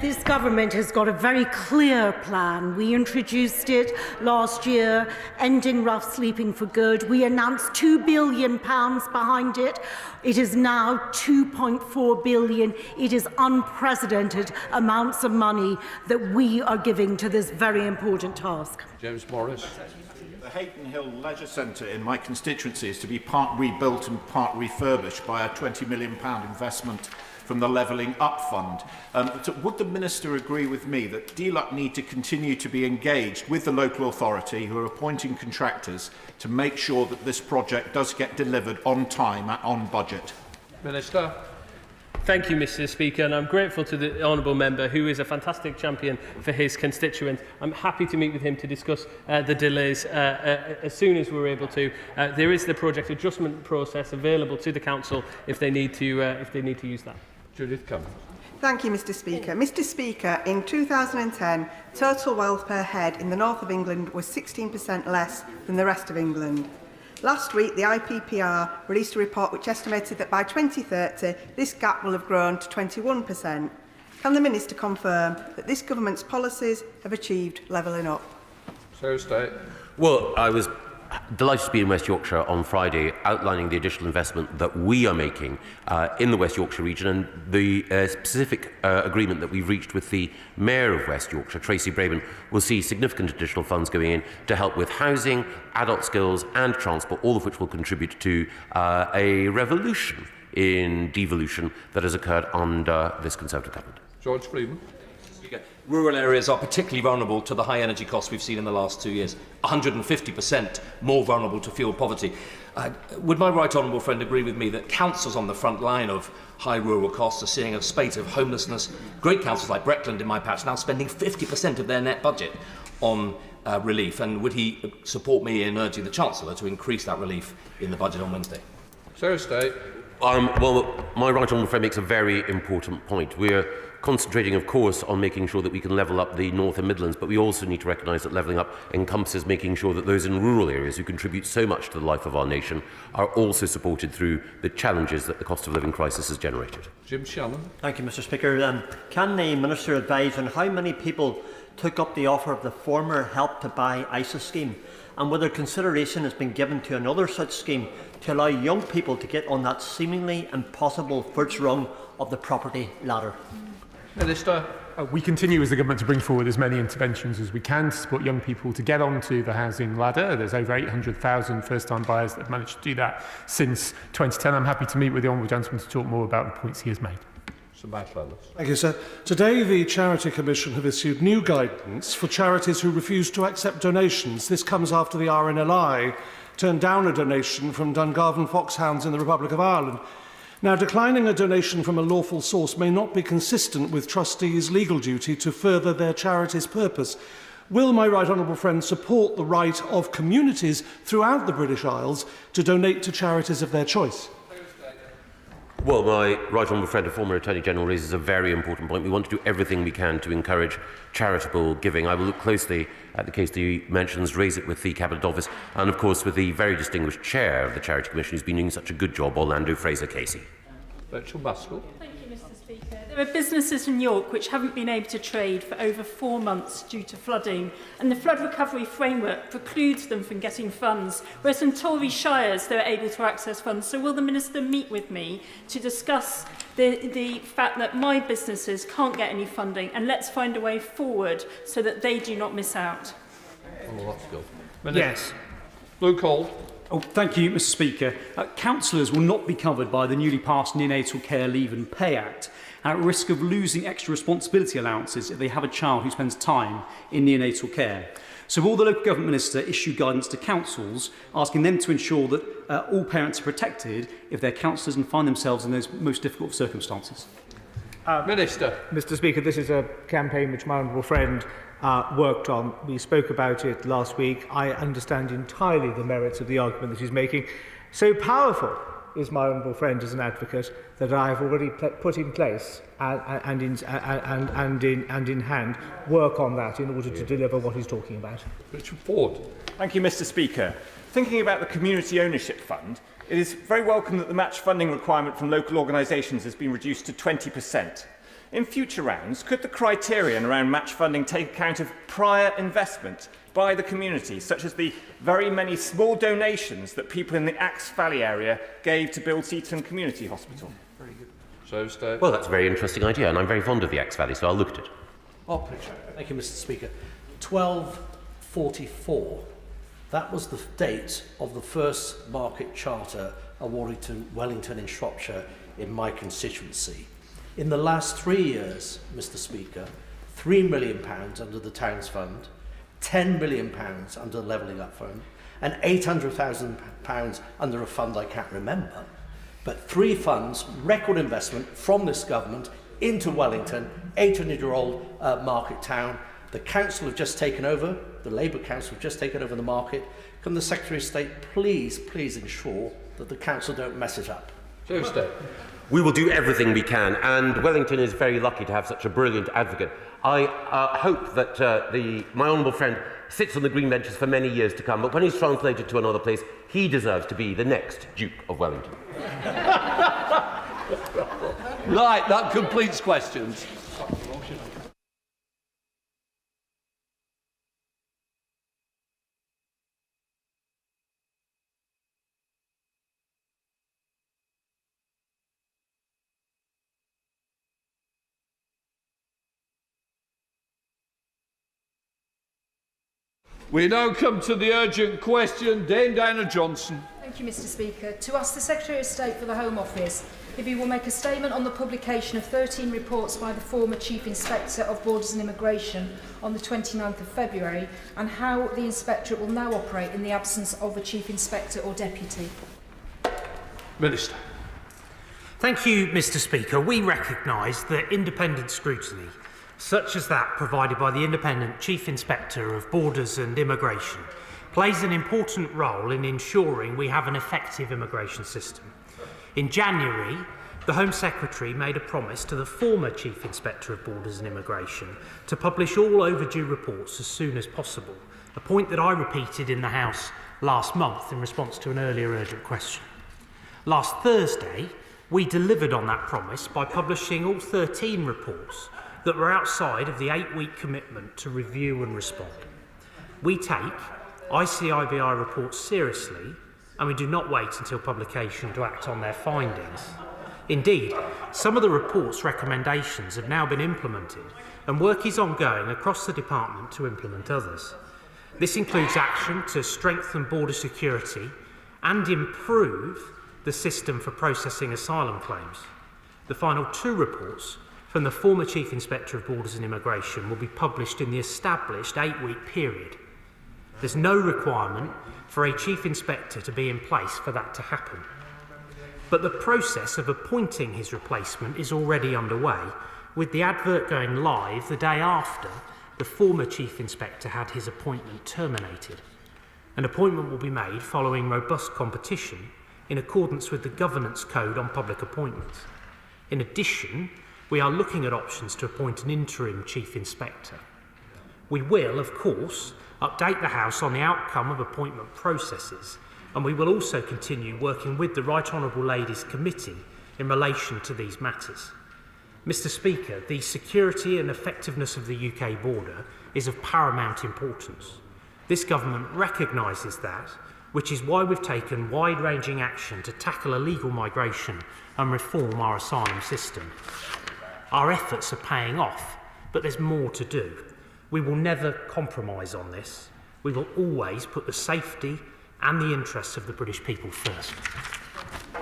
This government has got a very clear plan. We introduced it last year, ending rough sleeping for good. We announced £2 billion behind it. It is now £2.4 billion. It is unprecedented amounts of money that we are giving to this very important task. James Morris. The Hayton Hill Leisure Centre in my constituency is to be part rebuilt and part refurbished by a £20 million investment from the Levelling Up Fund. So would the Minister agree with me that DLUC need to continue to be engaged with the local authority who are appointing contractors to make sure that this project does get delivered on time and on budget? Minister. Thank you, Mr. Speaker, and I'm grateful to the honourable member who is a fantastic champion for his constituent. I'm happy to meet with him to discuss the delays as soon as we're able to. There is the project adjustment process available to the council if they need to use that. Judith Cummins. Thank you, Mr. Speaker. Mr. Speaker, in 2010, total wealth per head in the north of England was 16% less than the rest of England. Last week, the IPPR released a report which estimated that by 2030, this gap will have grown to 21%. Can the Minister confirm that this government's policies have achieved levelling up? State. Well, I was delighted to be in West Yorkshire on Friday outlining the additional investment that we are making in the West Yorkshire region, and the specific agreement that we've reached with the Mayor of West Yorkshire, Tracy Braben, will see significant additional funds going in to help with housing, adult skills and transport, all of which will contribute to a revolution in devolution that has occurred under this Conservative government. George Freeman. Rural areas are particularly vulnerable to the high energy costs we've seen in the last 2 years, 150% more vulnerable to fuel poverty. Would my right honourable friend agree with me that councils on the front line of high rural costs are seeing a spate of homelessness? Great councils like Breckland in my patch now spending 50% of their net budget on relief, and would he support me in urging the Chancellor to increase that relief in the budget on Wednesday? State. Well, my right honourable friend makes a very important point. We're concentrating, of course, on making sure that we can level up the North and Midlands, but we also need to recognise that levelling up encompasses making sure that those in rural areas who contribute so much to the life of our nation are also supported through the challenges that the cost of living crisis has generated. Jim Shannon. Thank you, Mr. Speaker. Can the Minister advise on how many people took up the offer of the former Help to Buy ISA scheme, and whether consideration has been given to another such scheme to allow young people to get on that seemingly impossible first rung of the property ladder? Minister. We continue as the government to bring forward as many interventions as we can to support young people to get onto the housing ladder. There's over 800,000 first-time buyers that have managed to do that since 2010. I'm happy to meet with the honourable gentleman to talk more about the points he has made. Thank you, sir. Today, the Charity Commission have issued new guidance for charities who refuse to accept donations. This comes after the RNLI turned down a donation from Dungarvan Foxhounds in the Republic of Ireland. Now, declining a donation from a lawful source may not be consistent with trustees' legal duty to further their charity's purpose. Will my right honourable friend support the right of communities throughout the British Isles to donate to charities of their choice? Well, my right honourable friend, the former Attorney General, raises a very important point. We want to do everything we can to encourage charitable giving. I will look closely at the case that he mentions, raise it with the Cabinet Office, and of course with the very distinguished chair of the Charity Commission, who's been doing such a good job, Orlando Fraser-Casey. Rachel Baskell. Thank you, Mr. Speaker. There are businesses in York which haven't been able to trade for over 4 months due to flooding, and the flood recovery framework precludes them from getting funds, whereas in Tory shires they're able to access funds. So will the Minister meet with me to discuss the fact that my businesses can't get any funding, and let's find a way forward so that they do not miss out? Yes. Luke Hall. Oh, thank you, Mr. Speaker. Councillors will not be covered by the newly passed Neonatal Care Leave and Pay Act, and at risk of losing extra responsibility allowances if they have a child who spends time in neonatal care. So will the local government minister issue guidance to councils, asking them to ensure that all parents are protected if they're councillors and find themselves in those most difficult circumstances? Minister. Mr. Speaker, this is a campaign which my honourable friend worked on. We spoke about it last week. I understand entirely the merits of the argument that he's making. So powerful is my honourable friend as an advocate that I have already put in place and in hand work on that in order to deliver what he's talking about. Richard Ford. Thank you, Mr. Speaker. Thinking about the Community Ownership Fund, it is very welcome that the match funding requirement from local organisations has been reduced to 20%. In future rounds, could the criterion around match funding take account of prior investment by the community, such as the very many small donations that people in the Axe Valley area gave to build Seaton Community Hospital? Very good. So, Stay. Well, that's a very interesting idea, and I'm very fond of the Axe Valley, so I'll look at it. Thank you, Mr. Speaker. 1244. That was the date of the first market charter awarded to Wellington in Shropshire in my constituency. In the last 3 years, Mr. Speaker, £3 million under the Towns Fund, £10 million under the Levelling Up Fund, and £800,000 under a fund I can't remember. But 3 funds, record investment from this government into Wellington, 800-year-old market town. The council have just taken over, the Labour Council have just taken over the market. Can the Secretary of State please ensure that the council don't mess it up? Tuesday. We will do everything we can, and Wellington is very lucky to have such a brilliant advocate. I hope that my honourable friend sits on the green benches for many years to come, but when he's translated to another place, he deserves to be the next Duke of Wellington. Right, that completes questions. We now come to the urgent question. Dame Diana Johnson. Thank you, Mr. Speaker. To ask the Secretary of State for the Home Office if he will make a statement on the publication of 13 reports by the former Chief Inspector of Borders and Immigration on the 29th of February, and how the Inspectorate will now operate in the absence of a Chief Inspector or Deputy. Minister. Thank you, Mr. Speaker. We recognise that independent scrutiny, such as that provided by the independent Chief Inspector of Borders and Immigration, plays an important role in ensuring we have an effective immigration system. In January, the Home Secretary made a promise to the former Chief Inspector of Borders and Immigration to publish all overdue reports as soon as possible, a point that I repeated in the House last month in response to an earlier urgent question. Last Thursday, we delivered on that promise by publishing all 13 reports that were outside of the 8-week commitment to review and respond. We take ICIBI reports seriously, and we do not wait until publication to act on their findings. Indeed, some of the report's recommendations have now been implemented, and work is ongoing across the department to implement others. This includes action to strengthen border security and improve the system for processing asylum claims. The final 2 reports from the former Chief Inspector of Borders and Immigration will be published in the established 8-week period. There's no requirement for a Chief Inspector to be in place for that to happen. But the process of appointing his replacement is already underway, with the advert going live the day after the former Chief Inspector had his appointment terminated. An appointment will be made following robust competition in accordance with the Governance Code on Public Appointments. In addition, we are looking at options to appoint an interim Chief Inspector. We will, of course, update the House on the outcome of appointment processes, and we will also continue working with the Right Honourable Ladies Committee in relation to these matters. Mr. Speaker, the security and effectiveness of the UK border is of paramount importance. This government recognises that, which is why we've taken wide-ranging action to tackle illegal migration and reform our asylum system. Our efforts are paying off, but there's more to do. We will never compromise on this. We will always put the safety and the interests of the British people first.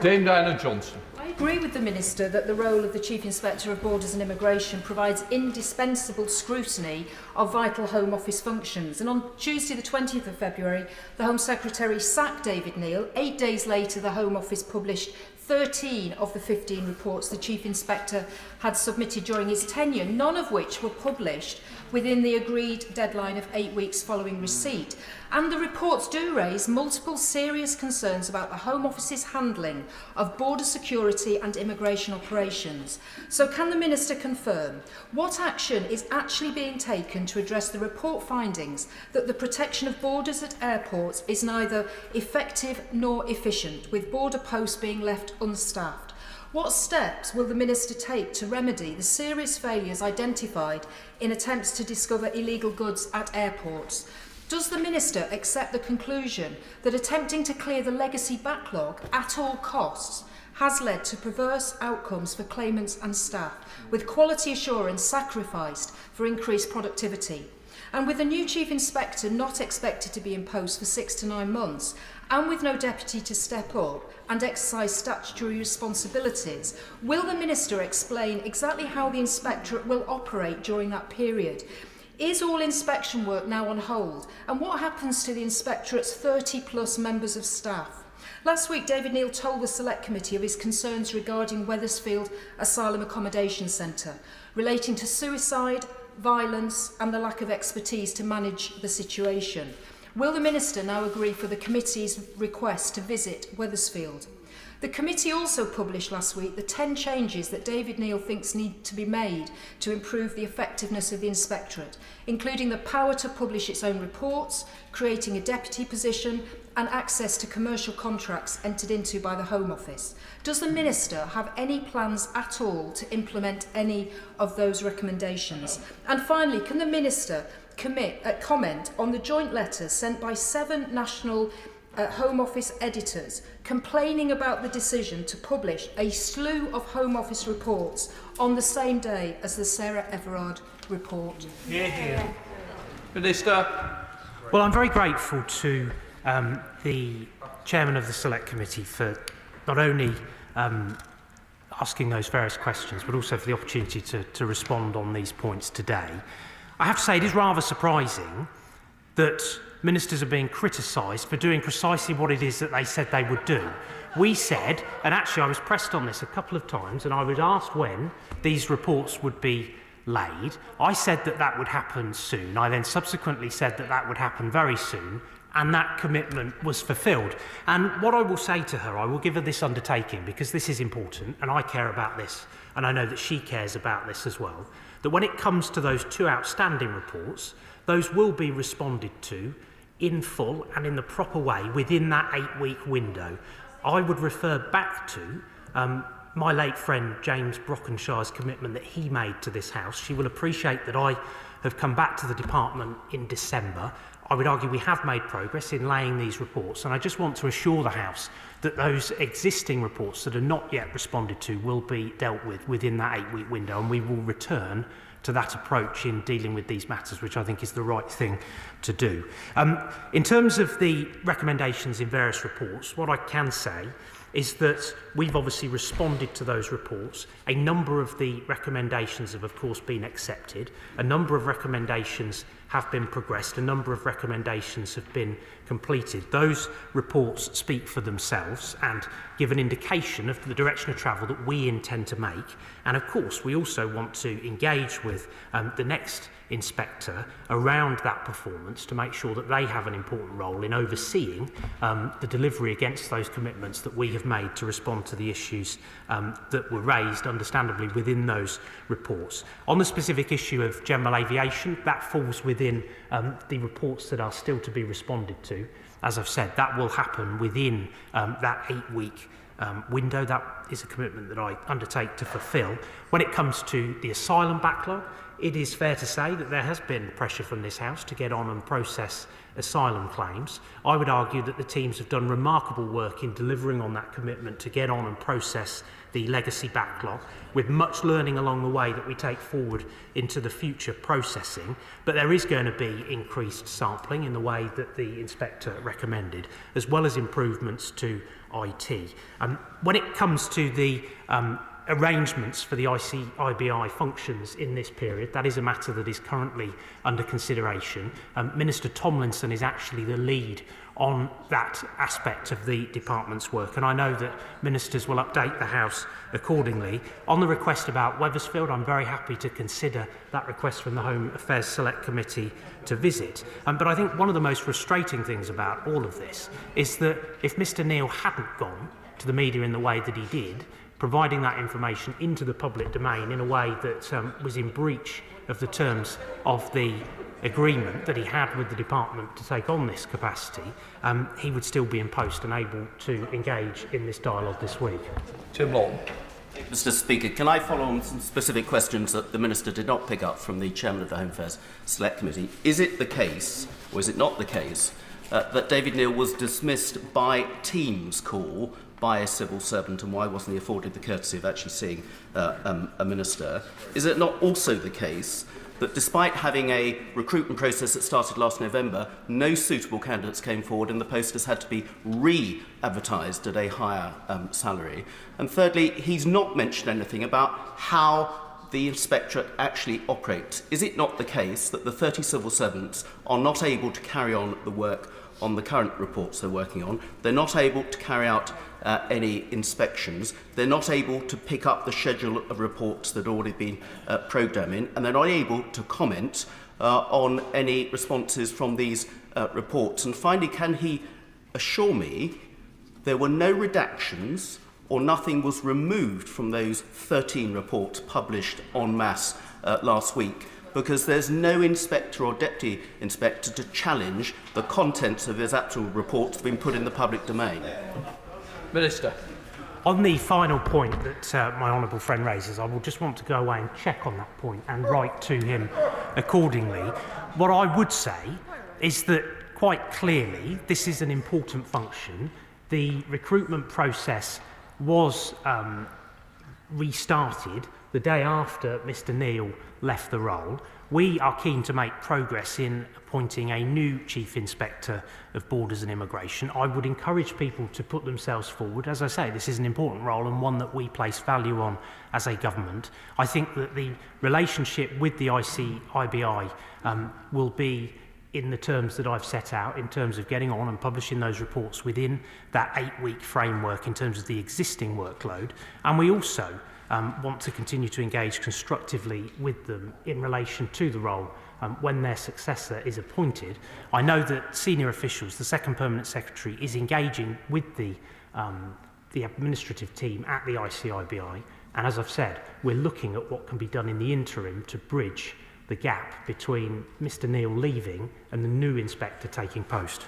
Dame Diana Johnson. I agree with the Minister that the role of the Chief Inspector of Borders and Immigration provides indispensable scrutiny of vital Home Office functions. And on Tuesday the 20th of February, the Home Secretary sacked David Neil. 8 days later, the Home Office published 13 of the 15 reports the Chief Inspector had submitted during his tenure, none of which were published within the agreed deadline of 8 weeks following receipt. And the reports do raise multiple serious concerns about the Home Office's handling of border security and immigration operations. So can the Minister confirm what action is actually being taken to address the report findings that the protection of borders at airports is neither effective nor efficient, with border posts being left unstaffed? What steps will the Minister take to remedy the serious failures identified in attempts to discover illegal goods at airports? Does the Minister accept the conclusion that attempting to clear the legacy backlog at all costs has led to perverse outcomes for claimants and staff, with quality assurance sacrificed for increased productivity? And with a new Chief Inspector not expected to be in post for 6 to 9 months, and with no deputy to step up and exercise statutory responsibilities, will the Minister explain exactly how the Inspectorate will operate during that period? Is all inspection work now on hold? And what happens to the Inspectorate's 30+ members of staff? Last week, David Neil told the Select Committee of his concerns regarding Wethersfield Asylum Accommodation Centre, relating to suicide, violence and the lack of expertise to manage the situation. Will the Minister now agree for the committee's request to visit Wethersfield? The committee also published last week the 10 changes that David Neil thinks need to be made to improve the effectiveness of the Inspectorate, including the power to publish its own reports, creating a deputy position and access to commercial contracts entered into by the Home Office. Does the Minister have any plans at all to implement any of those recommendations? And finally, can the Minister comment on the joint letter sent by 7 national Home Office editors complaining about the decision to publish a slew of Home Office reports on the same day as the Sarah Everard report? Minister. Well, I'm very grateful to the Chairman of the Select Committee for not only asking those various questions, but also for the opportunity to respond on these points today. I have to say it is rather surprising that ministers are being criticised for doing precisely what it is that they said they would do. We said, and actually I was pressed on this a couple of times, and I was asked when these reports would be laid. I said that that would happen soon. I then subsequently said that that would happen very soon, and that commitment was fulfilled. And what I will say to her, I will give her this undertaking, because this is important, and I care about this, and I know that she cares about this as well, that when it comes to those 2 outstanding reports, those will be responded to in full and in the proper way within that 8-week window. I would refer back to my late friend James Brockenshire's commitment that he made to this House. She will appreciate that I have come back to the department in December. I would argue we have made progress in laying these reports, and I just want to assure the House that those existing reports that are not yet responded to will be dealt with within that 8-week window, and we will return to that approach in dealing with these matters, which I think is the right thing to do. In terms of the recommendations in various reports, what I can say is that we've obviously responded to those reports. A number of the recommendations have, of course, been accepted. A number of recommendations have been progressed. A number of recommendations have been completed. Those reports speak for themselves and give an indication of the direction of travel that we intend to make. And, of course, we also want to engage with the next inspector around that performance to make sure that they have an important role in overseeing the delivery against those commitments that we have made to respond to the issues that were raised, understandably, within those reports. On the specific issue of general aviation, that falls within the reports that are still to be responded to. As I've said, that will happen within that 8-week window. That is a commitment that I undertake to fulfil. When it comes to the asylum backlog, it is fair to say that there has been pressure from this House to get on and process asylum claims. I would argue that the teams have done remarkable work in delivering on that commitment to get on and process the legacy backlog, with much learning along the way that we take forward into the future processing. But there is going to be increased sampling in the way that the inspector recommended, as well as improvements to IT. When it comes to the arrangements for the IBI functions in this period, that is a matter that is currently under consideration. Minister Tomlinson is actually the lead on that aspect of the department's work, and I know that ministers will update the House accordingly. On the request about Wethersfield, I'm very happy to consider that request from the Home Affairs Select Committee to visit. But I think one of the most frustrating things about all of this is that if Mr Neil hadn't gone to the media in the way that he did, providing that information into the public domain in a way that was in breach of the terms of the agreement that he had with the department to take on this capacity, he would still be in post and able to engage in this dialogue this week. Tim Lawton. Mr Speaker, can I follow on some specific questions that the Minister did not pick up from the Chairman of the Home Affairs Select Committee? Is it the case, or is it not the case, that David Neil was dismissed by Teams call by a civil servant, and why wasn't he afforded the courtesy of actually seeing a minister? Is it not also the case that despite having a recruitment process that started last November, no suitable candidates came forward and the post has had to be re-advertised at a higher salary? And thirdly, he's not mentioned anything about how the inspectorate actually operates. Is it not the case that the 30 civil servants are not able to carry on the work on the current reports they're working on? They're not able to carry out any inspections. They're not able to pick up the schedule of reports that have already been programmed in, and they're not able to comment on any responses from these reports. And finally, can he assure me there were no redactions or nothing was removed from those 13 reports published en masse last week, because there's no inspector or deputy inspector to challenge the contents of his actual reports that have been put in the public domain? Minister. On the final point that my honourable friend raises, I will just want to go away and check on that point and write to him accordingly. What I would say is that quite clearly this is an important function. The recruitment process was restarted the day after Mr Neil left the role. We are keen to make progress in appointing a new Chief Inspector of Borders and Immigration. I would encourage people to put themselves forward. As I say, this is an important role and one that we place value on as a government. I think that the relationship with the IBI will be in the terms that I've set out, in terms of getting on and publishing those reports within that 8-week framework in terms of the existing workload. And we also want to continue to engage constructively with them in relation to the role when their successor is appointed. I know that senior officials, the second permanent secretary, is engaging with the administrative team at the ICIBI, and as I've said, we're looking at what can be done in the interim to bridge the gap between Mr Neil leaving and the new inspector taking post.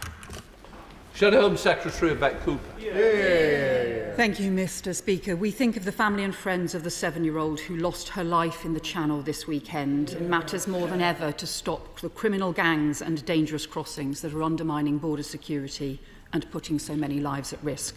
Shadow Home Secretary Yvette Cooper. Thank you, Mr Speaker. We think of the family and friends of the 7-year-old who lost her life in the Channel this weekend. It matters more than ever to stop the criminal gangs and dangerous crossings that are undermining border security and putting so many lives at risk.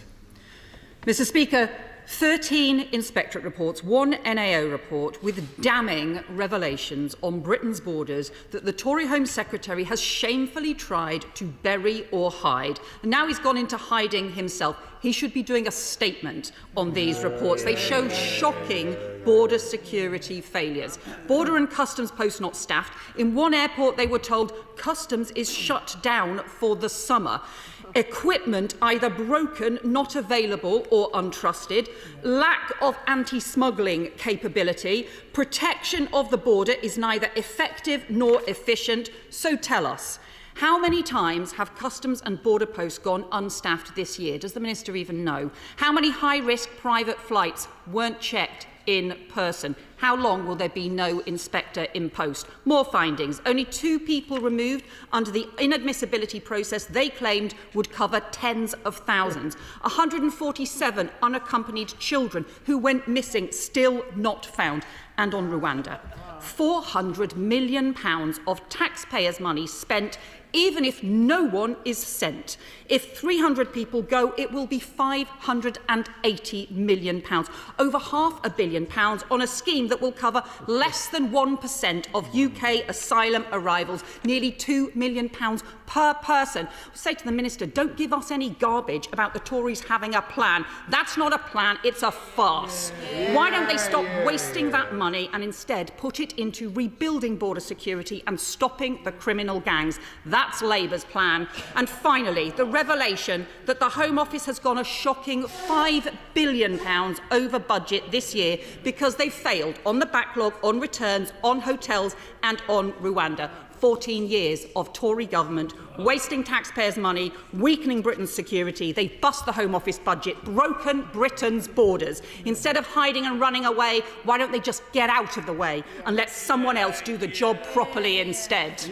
Mr Speaker, 13 inspectorate reports, 1 NAO report with damning revelations on Britain's borders that the Tory Home Secretary has shamefully tried to bury or hide. And now he's gone into hiding himself. He should be doing a statement on these reports. They show shocking border security failures. Border and customs posts not staffed. In one airport, they were told customs is shut down for the summer. equipment either broken, not available or untrusted, lack of anti-smuggling capability, protection of the border is neither effective nor efficient. So tell us, how many times have customs and border posts gone unstaffed this year? Does the Minister even know? How many high-risk private flights weren't checked in person? How long will there be no inspector in post? More findings. Only 2 people removed under the inadmissibility process they claimed would cover tens of thousands. 147 unaccompanied children who went missing, still not found. And on Rwanda, £400 million of taxpayers' money spent even if no one is sent. If 300 people go, it will be £580 million, over £500 million on a scheme that will cover less than 1% of UK asylum arrivals, nearly £2 million per person. I'll say to the Minister, don't give us any garbage about the Tories having a plan. That's not a plan, it's a farce. Why don't they stop wasting that money and instead put it into rebuilding border security and stopping the criminal gangs? That's Labour's plan. And finally, the revelation that the Home Office has gone a shocking £5 billion over budget this year because they failed on the backlog, on returns, on hotels and on Rwanda. 14 years of Tory government wasting taxpayers' money, weakening Britain's security. They've bust the Home Office budget, broken Britain's borders. Instead of hiding and running away, why don't they just get out of the way and let someone else do the job properly instead?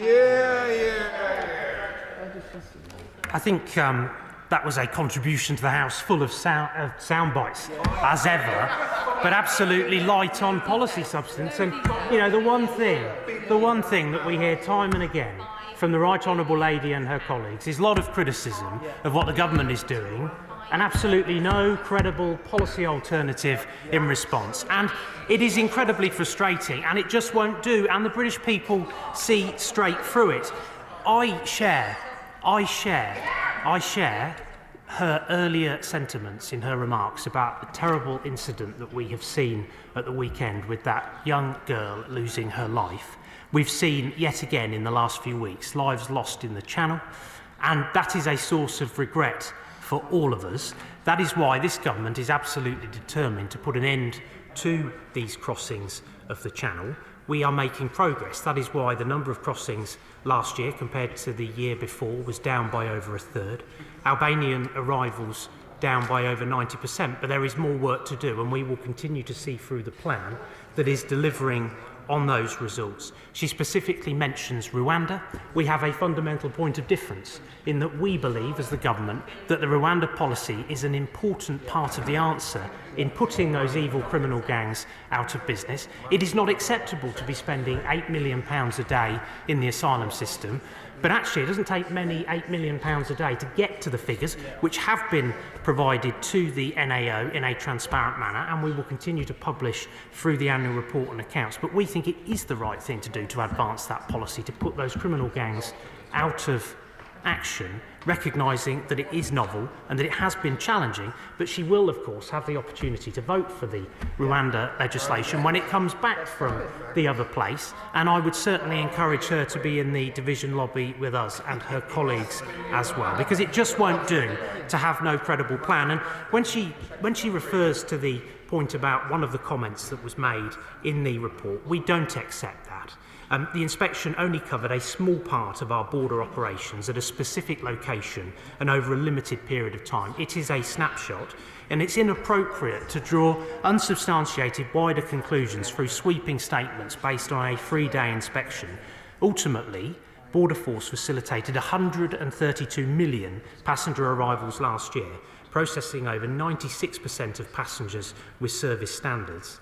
I think that was a contribution to the House full of sound bites, as ever, but absolutely light on policy substance. And, you know, the one thing that we hear time and again from the Right Honourable Lady and her colleagues is a lot of criticism of what the government is doing and absolutely no credible policy alternative in response. And it is incredibly frustrating, and it just won't do, and the British people see straight through it. I share her earlier sentiments in her remarks about the terrible incident that we have seen at the weekend with that young girl losing her life. We've seen yet again in the last few weeks lives lost in the Channel, and that is a source of regret for all of us. That is why this government is absolutely determined to put an end to these crossings of the Channel. We are making progress. That is why the number of crossings last year compared to the year before was down by over a third. Albanian arrivals down by over 90%, but there is more work to do, and we will continue to see through the plan that is delivering on those results. She specifically mentions Rwanda. We have a fundamental point of difference in that we believe, as the government, that the Rwanda policy is an important part of the answer in putting those evil criminal gangs out of business. It is not acceptable to be spending £8 million a day in the asylum system, but actually it doesn't take many £8 million a day to get to the figures which have been provided to the NAO in a transparent manner, and we will continue to publish through the annual report and accounts. But we think it is the right thing to do to advance that policy, to put those criminal gangs out of action, recognising that it is novel and that it has been challenging, but she will, of course, have the opportunity to vote for the Rwanda legislation when it comes back from the other place, and I would certainly encourage her to be in the division lobby with us and her colleagues as well, because it just won't do to have no credible plan. And when she refers to the point about one of the comments that was made in the report, we don't accept that. The inspection only covered a small part of our border operations at a specific location and over a limited period of time. It is a snapshot, and it's inappropriate to draw unsubstantiated wider conclusions through sweeping statements based on a 3-day inspection. Ultimately, Border Force facilitated 132 million passenger arrivals last year, processing over 96% of passengers with service standards.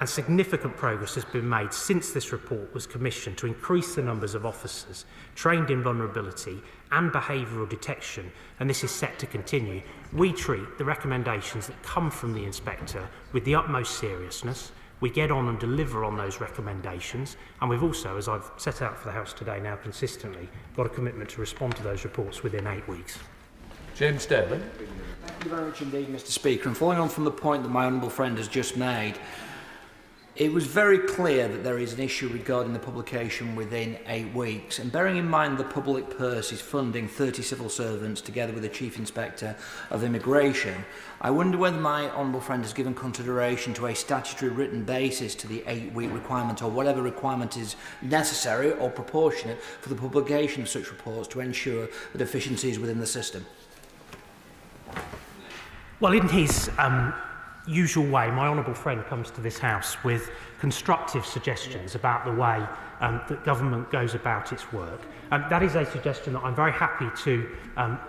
And significant progress has been made since this report was commissioned to increase the numbers of officers trained in vulnerability and behavioural detection, and this is set to continue. We treat the recommendations that come from the inspector with the utmost seriousness. We get on and deliver on those recommendations, and we've also, as I've set out for the House today now consistently, got a commitment to respond to those reports within 8 weeks. James Daly. Thank you very much indeed, Mr. Speaker. And following on from the point that my honourable friend has just made, It was very clear that there is an issue regarding the publication within 8 weeks, and bearing in mind the public purse is funding 30 civil servants together with the Chief Inspector of Immigration, I wonder whether my honourable friend has given consideration to a statutory written basis to the 8-week requirement, or whatever requirement is necessary or proportionate for the publication of such reports to ensure the deficiencies within the system. Well, in his usual way, my honourable friend comes to this House with constructive suggestions about the way that government goes about its work. That is a suggestion that I'm very happy to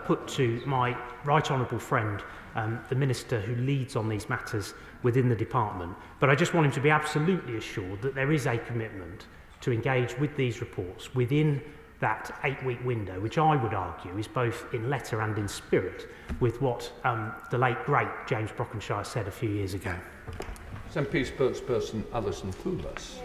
put to my right honourable friend, the Minister who leads on these matters within the department. But I just want him to be absolutely assured that there is a commitment to engage with these reports within that 8-week window, which I would argue is both in letter and in spirit with what the late, great James Brockenshire said a few years ago. MP spokesperson Alison Poulos.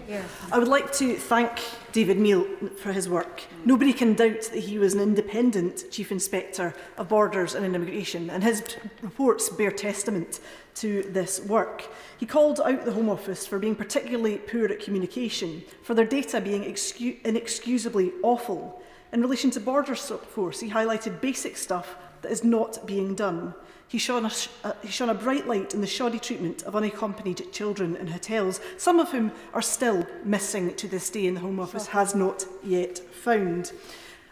I would like to thank David Neal for his work. Nobody can doubt that he was an independent Chief Inspector of Borders and Immigration, and his reports bear testament to this work. He called out the Home Office for being particularly poor at communication, for their data being inexcusably awful. In relation to Border Force, he highlighted basic stuff that is not being done. He shone a bright light in the shoddy treatment of unaccompanied children in hotels, some of whom are still missing to this day and the Home Office has not yet found.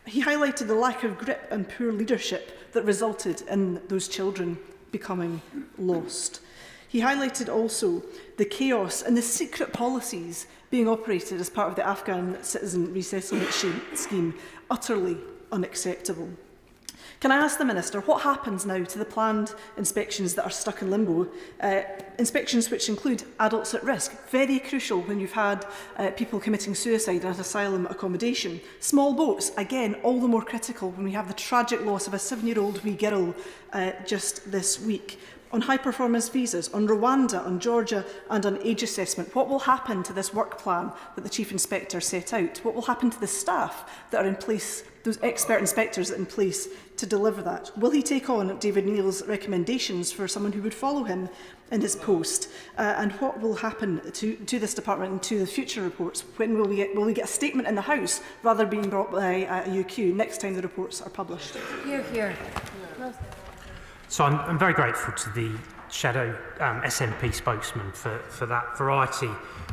He highlighted the lack of grip and poor leadership that resulted in those children becoming lost. He highlighted also the chaos and the secret policies being operated as part of the Afghan citizen resettlement scheme, utterly unacceptable. Can I ask the Minister, what happens now to the planned inspections that are stuck in limbo? Inspections which include adults at risk, very crucial when you've had people committing suicide at asylum accommodation. Small boats, again, all the more critical when we have the tragic loss of a 7-year-old wee girl just this week. On high-performance visas, on Rwanda, on Georgia and on age assessment, what will happen to this work plan that the Chief Inspector set out? What will happen to the staff that are in place, those expert inspectors that are in place to deliver that? Will he take on David Neal's recommendations for someone who would follow him in his post? And what will happen to this department and to the future reports? When will we get a statement in the House rather than being brought by a UQ next time the reports are published? Hear, hear. So I'm very grateful to the Shadow SNP spokesman for that variety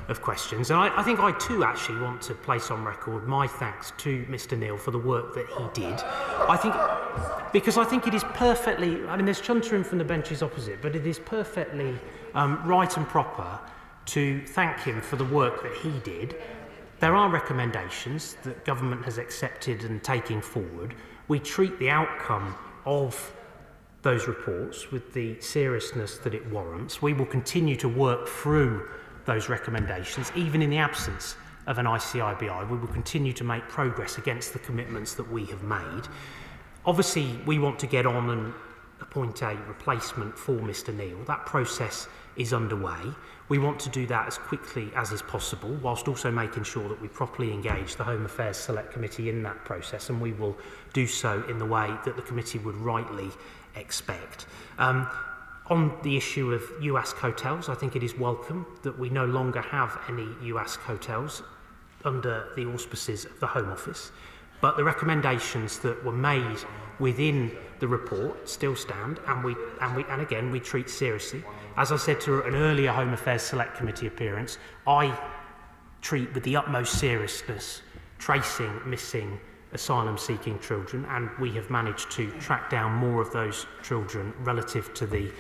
of questions. And I think I too actually want to place on record my thanks to Mr Neal for the work that he did. Because I think it is perfectly, I mean there's chuntering from the benches opposite, but it is perfectly right and proper to thank him for the work that he did. There are recommendations that government has accepted and taken forward. We treat the outcome of those reports with the seriousness that it warrants. We will continue to work through those recommendations, even in the absence of an ICIBI. We will continue to make progress against the commitments that we have made. Obviously, we want to get on and appoint a replacement for Mr Neal. That process is underway. We want to do that as quickly as is possible, whilst also making sure that we properly engage the Home Affairs Select Committee in that process, and we will do so in the way that the committee would rightly expect. On the issue of UASC hotels, I think it is welcome that we no longer have any UASC hotels under the auspices of the Home Office, but the recommendations that were made within the report still stand, and again we treat seriously. As I said to an earlier Home Affairs Select Committee appearance, I treat with the utmost seriousness tracing missing asylum-seeking children, and we have managed to track down more of those children relative to the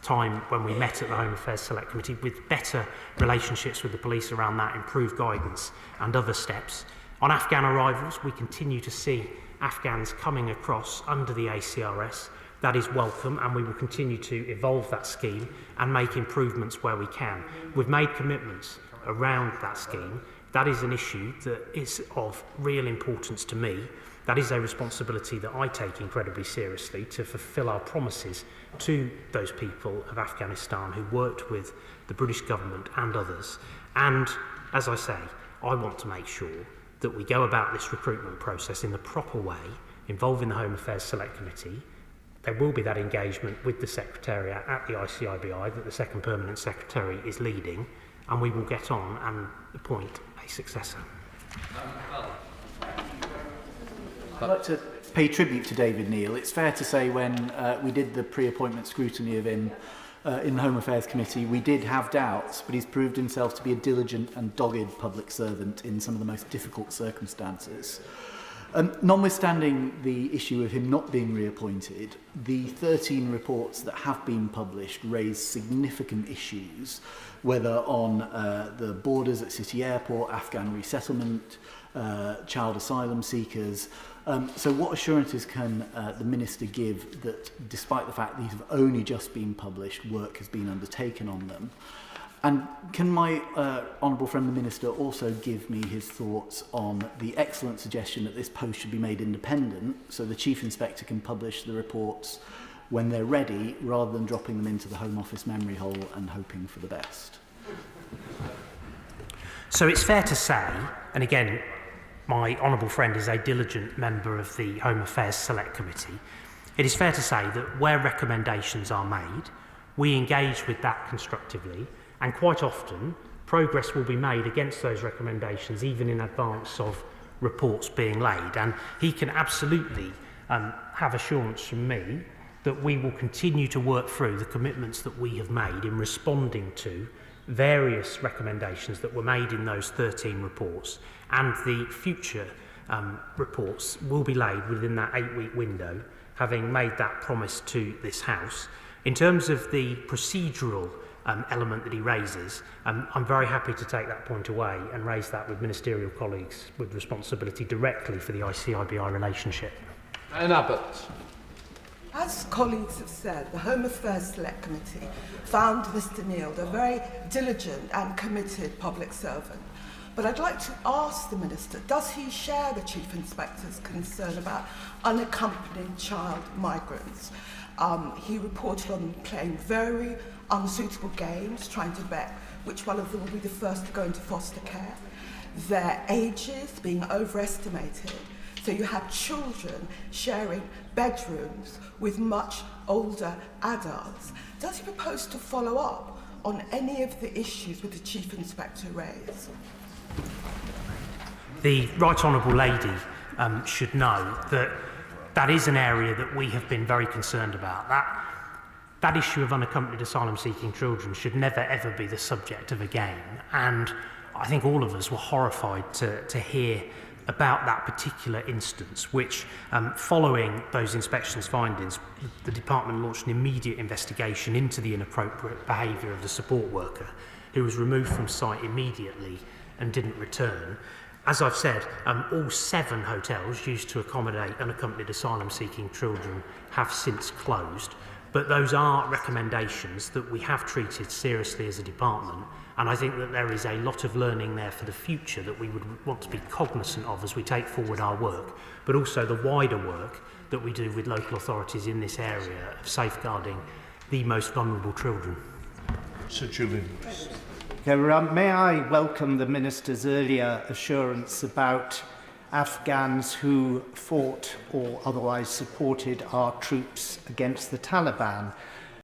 time when we met at the Home Affairs Select Committee, with better relationships with the police around that, improved guidance and other steps. On Afghan arrivals, we continue to see Afghans coming across under the ACRS. That is welcome, and we will continue to evolve that scheme and make improvements where we can. We've made commitments around that scheme. That is an issue that is of real importance to me. That is a responsibility that I take incredibly seriously, to fulfil our promises to those people of Afghanistan who worked with the British government and others. And as I say, I want to make sure that we go about this recruitment process in the proper way, involving the Home Affairs Select Committee. There will be that engagement with the Secretariat at the ICIBI that the Second Permanent Secretary is leading. and we will get on and appoint a successor. I'd like to pay tribute to David Neal. It's fair to say when we did the pre-appointment scrutiny of him in the Home Affairs Committee, we did have doubts, but he's proved himself to be a diligent and dogged public servant in some of the most difficult circumstances. Notwithstanding the issue of him not being reappointed, the 13 reports that have been published raise significant issues, whether on the borders at City Airport, Afghan resettlement, child asylum seekers. So what assurances can the Minister give that, despite the fact these have only just been published, work has been undertaken on them? And can my honourable friend the Minister also give me his thoughts on the excellent suggestion that this post should be made independent so the Chief Inspector can publish the reports when they're ready rather than dropping them into the Home Office memory hole and hoping for the best? So it's fair to say, and again, my honourable friend is a diligent member of the Home Affairs Select Committee, it is fair to say that where recommendations are made, we engage with that constructively, and quite often progress will be made against those recommendations even in advance of reports being laid. And he can absolutely have assurance from me that we will continue to work through the commitments that we have made in responding to various recommendations that were made in those 13 reports, and the future reports will be laid within that 8-week window, having made that promise to this House. In terms of the procedural element that he raises, I'm very happy to take that point away and raise that with ministerial colleagues with responsibility directly for the ICIBI relationship. And Abbott. As colleagues have said, the Home Affairs Select Committee found Mr Neal a very diligent and committed public servant. But I'd like to ask the Minister, does he share the Chief Inspector's concern about unaccompanied child migrants? He reported on them playing very unsuitable games, trying to bet which one of them will be the first to go into foster care, their ages being overestimated. So you have children sharing bedrooms with much older adults. Does he propose to follow up on any of the issues with the Chief Inspector raised? The Right Honourable Lady should know that that is an area that we have been very concerned about. That issue of unaccompanied asylum-seeking children should never ever be the subject of a game. And I think all of us were horrified to hear about that particular instance, which, following those inspections findings, the department launched an immediate investigation into the inappropriate behaviour of the support worker, who was removed from site immediately and didn't return. As I've said, all 7 hotels used to accommodate unaccompanied asylum-seeking children have since closed, but those are recommendations that we have treated seriously as a department, and I think that there is a lot of learning there for the future that we would want to be cognizant of as we take forward our work, but also the wider work that we do with local authorities in this area of safeguarding the most vulnerable children. Sir Julian. May I welcome the Minister's earlier assurance about Afghans who fought or otherwise supported our troops against the Taliban.